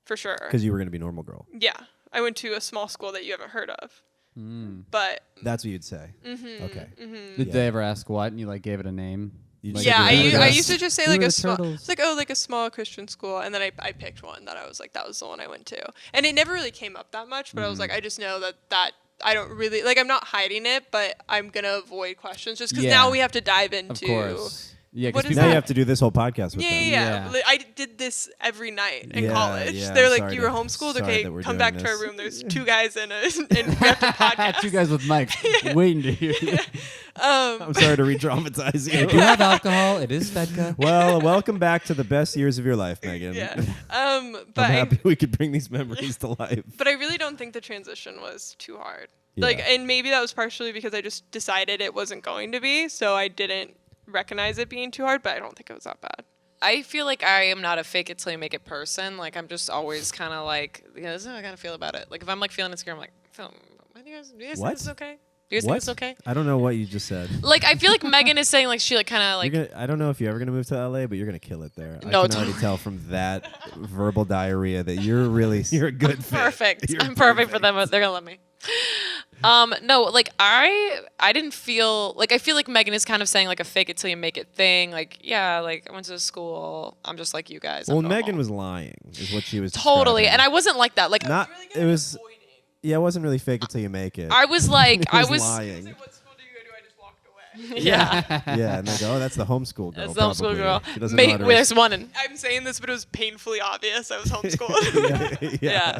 for sure. Because you were gonna be normal, girl. Yeah, I went to a small school that you haven't heard of, Mm. but That's what you'd say. mm-hmm, Okay. mm-hmm. Did Yeah. they ever ask what? And you like gave it a name? You Like, said Yeah, you were I the used to just say We like were a the small, turtles. it's like, oh, like a small Christian school, and then I picked one that I was like, that was the one I went to, and it never really came up that much, but I was like, I just know that I don't really like, I'm not hiding it, but I'm gonna avoid questions just because Yeah. now we have to dive Of into. course. Yeah, What 'cause is Now people- you have to do this whole podcast with Yeah, them. yeah, Yeah. yeah. Like, I did this every night in Yeah, college. yeah, They're I'm like, sorry you were to- homeschooled? sorry Okay, that we're come doing back to our this. room. There's two guys in we have to podcast. Two guys with mics waiting to hear you. I'm sorry to re-traumatize Do you you. have alcohol? It is vodka. Well, welcome back to the best years of your life, Megan. Yeah. I'm But happy we could bring these memories to life. but I really don't think the transition was too hard. Yeah. Like, and maybe that was partially because I just decided it wasn't going to be, so I didn't recognize it being too hard. But I don't think it was that bad. I feel like I am not a fake it till you make it person. Like I'm just always kind of like, this is how I kind of feel about it. Like if I'm like feeling insecure, I'm like, do you guys think What? this is okay? Do you guys think What? this is okay? I don't know what you just said. Like I feel like Megan is saying like she like kind of like I don't know if you're ever gonna move to LA, but you're gonna kill it there. No, I can already tell from that verbal diarrhea that you're a good fit. perfect. You're I'm perfect for them. They're gonna love me. No, like I didn't feel like I feel like Megan is kind of saying like a fake it till you make it thing. Like yeah, like I went to school. I'm just like you guys. Well, I'm normal. Megan was lying, is what she was. totally, describing. and I wasn't like that. Like not. It was. Yeah, it wasn't really fake it till you make it. I was like It I was lying. What school do you go to? I just walked away. yeah. Yeah, and they go, oh, that's the homeschool girl. That's the homeschool probably. girl. She doesn't know how to There's one in. I'm saying this, but it was painfully obvious I was homeschooled. yeah.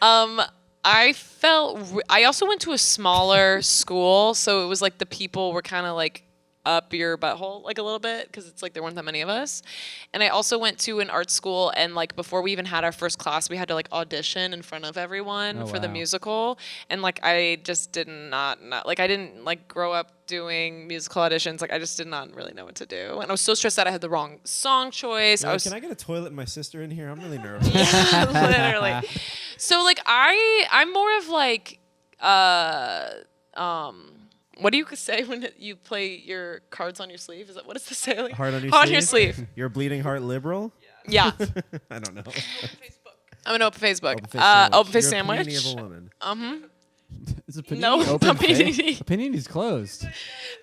I also went to a smaller school, so it was like the people were kind of like up your butthole like a little bit because it's like there weren't that many of us. And I also went to an art school, and like before we even had our first class, we had to like audition in front of everyone Oh, for the wow. musical. And like I just did not like I didn't like grow up doing musical auditions. Like I just did not really know what to do, and I was so stressed that I had the wrong song choice. You're I like, was can I get a toilet and my sister in here? I'm really nervous. literally. So like I'm more of like what do you say when you play your cards on your sleeve? Is that what is the saying? Heart on your Heart sleeve? on your sleeve. You're a bleeding heart liberal? Yeah. I don't know. I'm an open Facebook. You're Open face a sandwich. panini of a woman. Is a panini No, open not face? panini. A panini's closed.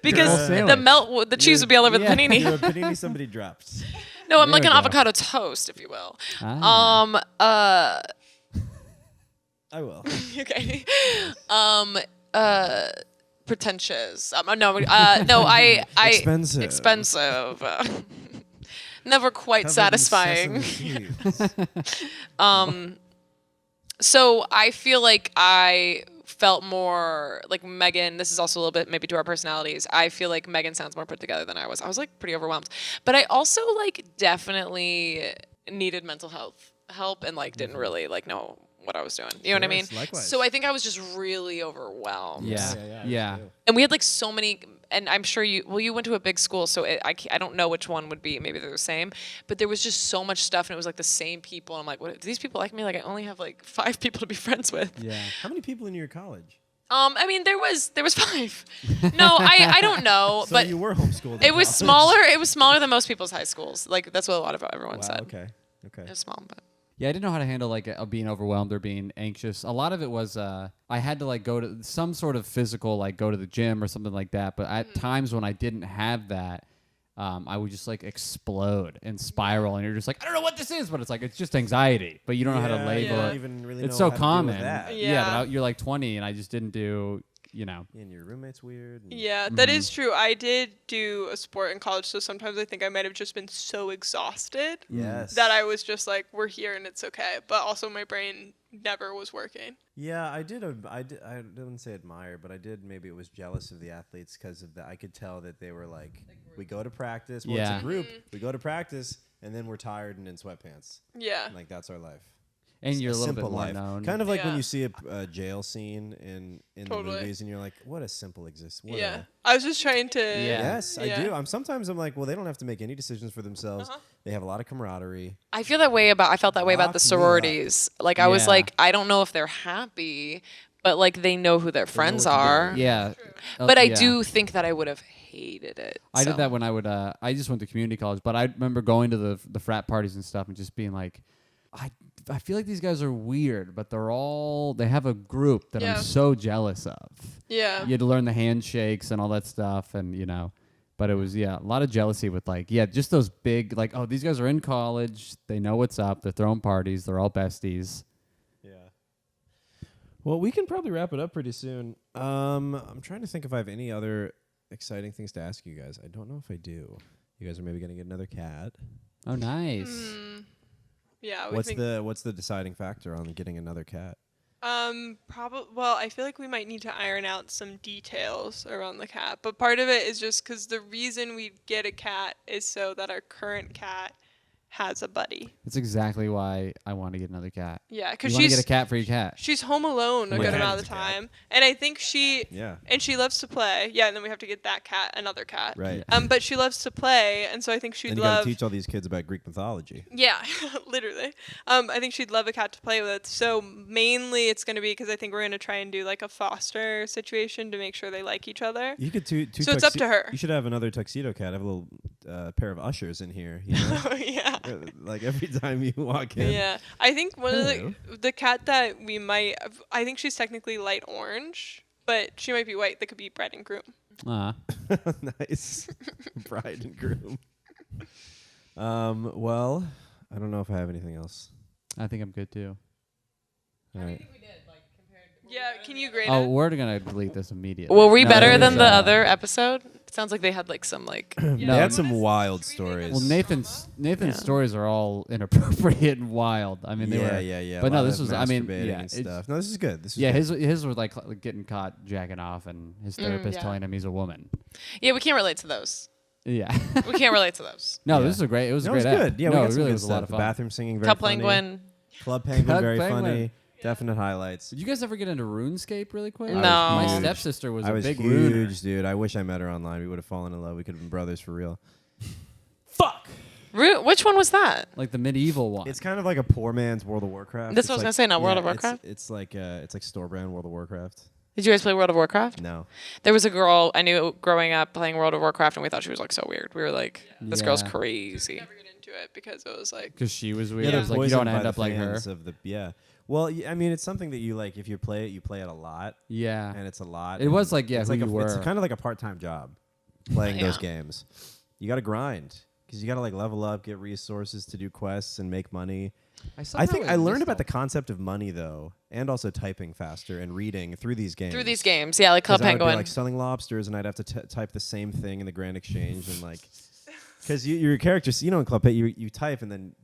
Because You're a the sandwich. the cheese would be all over Yeah. the panini. You're a panini somebody drops. No, I'm There like we an go. avocado toast, if you will. Ah. I will. Okay. Pretentious. No, I Expensive. expensive. Never quite Covered in satisfying. sesame seeds. So I feel like I felt more like Megan. This is also a little bit maybe to our personalities. I feel like Megan sounds more put together than I was. I was like pretty overwhelmed, but I also like definitely needed mental health help and like didn't really like know what I was doing. You know what I mean? Likewise. So I think I was just really overwhelmed. Yeah. And we had like so many, and I'm sure you went to a big school, so I don't know which one would be, maybe they're the same, but there was just so much stuff and it was like the same people. And I'm like, what, do these people like me? Like I only have like 5 people to be friends with. Yeah. How many people in your college? I mean, there was 5. No, I don't know, So but you were homeschooled. it in was college. smaller. It was smaller than most people's high schools. Like that's what a lot of everyone Wow. said. Okay. It was small, but. Yeah, I didn't know how to handle like being overwhelmed or being anxious. A lot of it was I had to like go to some sort of physical, like go to the gym or something like that. But at times when I didn't have that, I would just like explode and spiral, and you're just like, I don't know what this is, but it's like it's just anxiety, but you don't know how to label You it. don't even really It's know so how common. To deal with that. Yeah. But you're like 20, and I just didn't do, you know. And your roommate's weird. And Yeah, that is true. I did do a sport in college, so sometimes I think I might have just been so exhausted Yes. that I was just like, we're here and it's okay. But also my brain never was working. Yeah, I didn't say admire, but I did. Maybe it was jealous of the athletes because of that. I could tell that they were like, we go to practice. Well, Yeah. it's a group. We go to practice, and then we're tired and in sweatpants. Yeah. Like that's our life. And you're a little bit simple more life. known. Kind of like when Yeah. you see a jail scene in Totally. the movies, and you're like, what a simple existence. Yeah. I was just trying to. Yes, I Yeah. do. Sometimes I'm like, well, they don't have to make any decisions for themselves. They have a lot of camaraderie. I felt that way about the Lock me up. sororities. Like I was Yeah. like, I don't know if they're happy, but like they know who their friends what to do. are. Yeah. But I Yeah. do think that I would have hated it. I so. did that when I would. I just went to community college, but I remember going to the frat parties and stuff, and just being like, I feel like these guys are weird, but they have a group that Yeah. I'm so jealous of. Yeah. You had to learn the handshakes and all that stuff, and you know, but it was a lot of jealousy with like just those big like, oh, these guys are in college, they know what's up, they're throwing parties, they're all besties. Yeah. Well, we can probably wrap it up pretty soon. I'm trying to think if I have any other exciting things to ask you guys. I don't know if I do. You guys are maybe gonna get another cat. Oh, nice. Yeah. What's the deciding factor on getting another cat? Probably. Well, I feel like we might need to iron out some details around the cat. But part of it is just because the reason we get a cat is so that our current cat has a buddy. That's exactly why I want to get another cat. Yeah, You because want to she's get a cat for your cat. she's home alone a My good cat amount is of a the cat. time, and I think she Yeah. and she loves to play. Yeah, and then we have to get that cat another cat. Right. But she loves to play, and so I think she'd And you gotta love. teach all these kids about Greek mythology. Yeah, literally. I think she'd love a cat to play with. So mainly it's going to be because I think we're going to try and do like a foster situation to make sure they like each other. You could two So it's up to her. You should have another tuxedo cat. Have a little pair of ushers in here. You know? Yeah. Like every time you walk in. Yeah. I think one Hello. of the cat that we might, I think she's technically light orange, but she might be white. That could be bride and groom. Nice. Bride and groom. Well, I don't know if I have anything else. I think I'm good too. All right. Yeah. Can you grade Oh, it? we're gonna delete this immediately. Were we No, better it than was, the other episode? It sounds like they had like some like. They had some wild stories. Well, Nathan's stories are all inappropriate and wild. I mean, they were. yeah. But a no, lot this of was. I mean, masturbating yeah, and it's- stuff. No, this is good. This is Yeah, good. his were like getting caught jacking off, and his therapist yeah. telling him he's a woman. Yeah, we can't relate to those. Yeah. We can't relate to those. No, Yeah. this is a great. It was No, a it great. was app. good. Yeah, no, we it got some really good was a lot stuff. of The fun. bathroom singing very Cup funny. Penguin. Club Penguin Club very Penguin. funny. Definite highlights. Did you guys ever get into RuneScape really quick? No. My huge. stepsister was I a was big huge, runer. dude. I wish I met her online. We would have fallen in love. We could have been brothers for real. Which one was that? Like the medieval one. It's kind of like a poor man's World of Warcraft. That's It's what I was like- gonna say, not World of yeah, Warcraft? It's like store brand World of Warcraft. Did you guys play World of Warcraft? No. There was a girl I knew growing up playing World of Warcraft, and we thought she was like so weird. We were like, this girl's Yeah. crazy. Never get into it because it was like. Because she was weird. Yeah, It was like you don't end up like her. Yeah. Well, I mean, it's something that you like. If you play it a lot, Yeah. and it's a lot. It was like, yeah, it's who like you It's were. kind of like a part-time job, playing those Yeah. games. You got to grind because you got to like level up, get resources to do quests, and make money. I think I learned about the concept of money though, and also typing faster and reading through these games. Through these games, yeah, like Club 'Cause I would be Penguin. like selling lobsters, and I'd have to type the same thing in the Grand Exchange and like Because your characters, in Club Pet, you type and then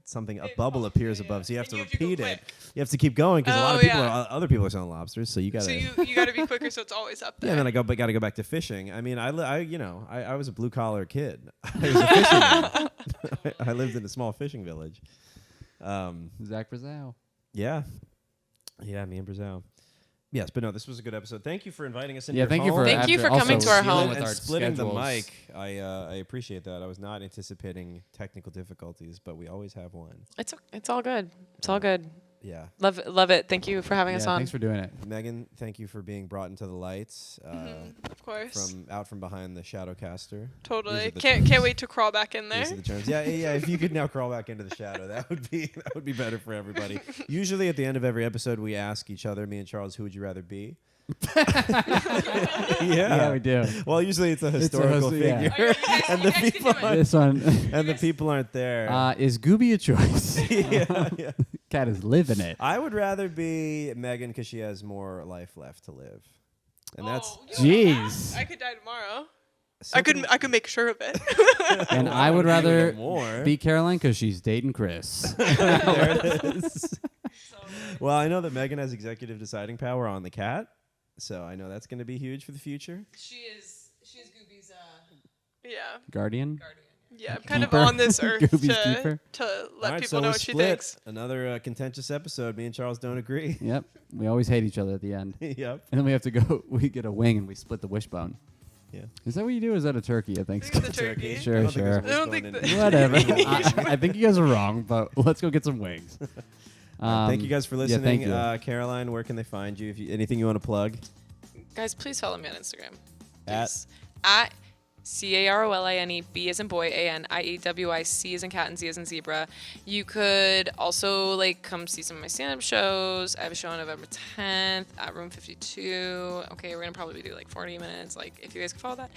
a bubble appears above, so you have to repeat it. You have to keep going because a lot of people, other people are selling lobsters, so you gotta. So you gotta be quicker, so it's always up there. Yeah, and then I gotta go back to fishing. I mean, I was a blue collar kid. I was a fisherman. I lived in a small fishing village. Zach Brazow. Yeah, me and Brazow. Yes, but no, this was a good episode. Thank you for inviting us into your thank you home. for Thank you for coming to our home. And splitting the mic. I appreciate that. I was not anticipating technical difficulties, but we always have one. It's all good. It's all good. Yeah. Love it. Thank you for having us on. Thanks for doing it. Megan, thank you for being brought into the lights. Of course. From behind the Shadowcaster. Totally. Can't wait to crawl back in there. These are the terms. Yeah. If you could now crawl back into the shadow, that would be better for everybody. Usually at the end of every episode, we ask each other, me and Charles, who would you rather be? Yeah, we do. Well, usually it's a historical figure, and the people aren't there. Is Gooby a choice? Yeah. Cat is living it. I would rather be Megan because she has more life left to live, and that's. Jeez. I could die tomorrow. I could make sure of it. And I would rather be Caroline because she's dating Chris. There it is. Well, I know that Megan has executive deciding power on the cat, so I know that's going to be huge for the future. She is Gooby's Guardian. Yeah, I'm kind of on this earth Goopy's to let people so know we're what she split. thinks. Another contentious episode. Me and Charles don't agree. Yep. We always hate each other at the end. Yep. And then we have to go. We get a wing and we split the wishbone. Yeah. Is that what you do? Or is that a turkey? I think. I think it's a turkey. Sure. I don't think that. Whatever. I think you guys are wrong, but let's go get some wings. Thank you guys for listening. Yeah, thank you. Caroline, where can they find you? Anything you want to plug? Guys, please follow me on Instagram. At CAROLINE, B as in boy, ANIEWI, C as in cat, and Z as in zebra. You could also come see some of my stand-up shows. I have a show on November 10th at Room 52. Okay, we're gonna probably do 40 minutes. If you guys could follow that,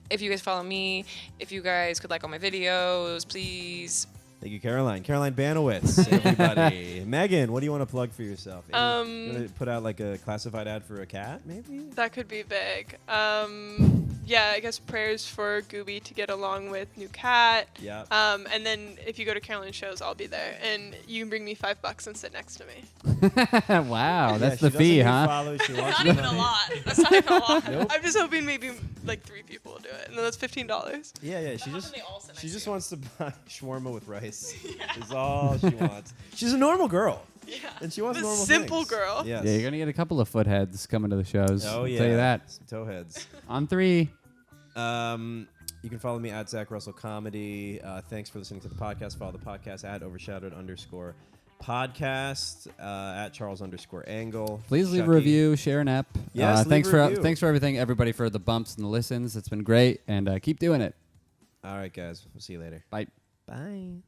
if you guys follow me, if you guys could all my videos, please. Thank you, Caroline. Caroline Baniewicz, everybody. Megan, what do you want to plug for yourself? You want to put out a classified ad for a cat, maybe? That could be big. Yeah, I guess prayers for Gooby to get along with new cat. Yeah. And then if you go to Caroline's shows, I'll be there, and you can bring me $5 and sit next to me. Wow, that's the fee, huh? That's not even a lot. That's not even a lot. Nope. I'm just hoping maybe 3 people will do it, and then that's $15. Yeah. She just wants to buy shawarma with rice. Is all she wants. She's a normal girl. Yeah. And she wants normal simple things. girl. Yes. Yeah, you're gonna get a couple of footheads coming to the shows. Oh yeah. I'll tell you that. Some towheads. On 3. You can follow me at Zach Russell Comedy. Thanks for listening to the podcast. Follow the podcast at Overshadowed_podcast, at Charles_Angle. Please leave Chucky. a review, share an app. Yes, thanks leave a review. thanks for everything, everybody, for the bumps and the listens. It's been great, and keep doing it. All right, guys. We'll see you later. Bye. Bye.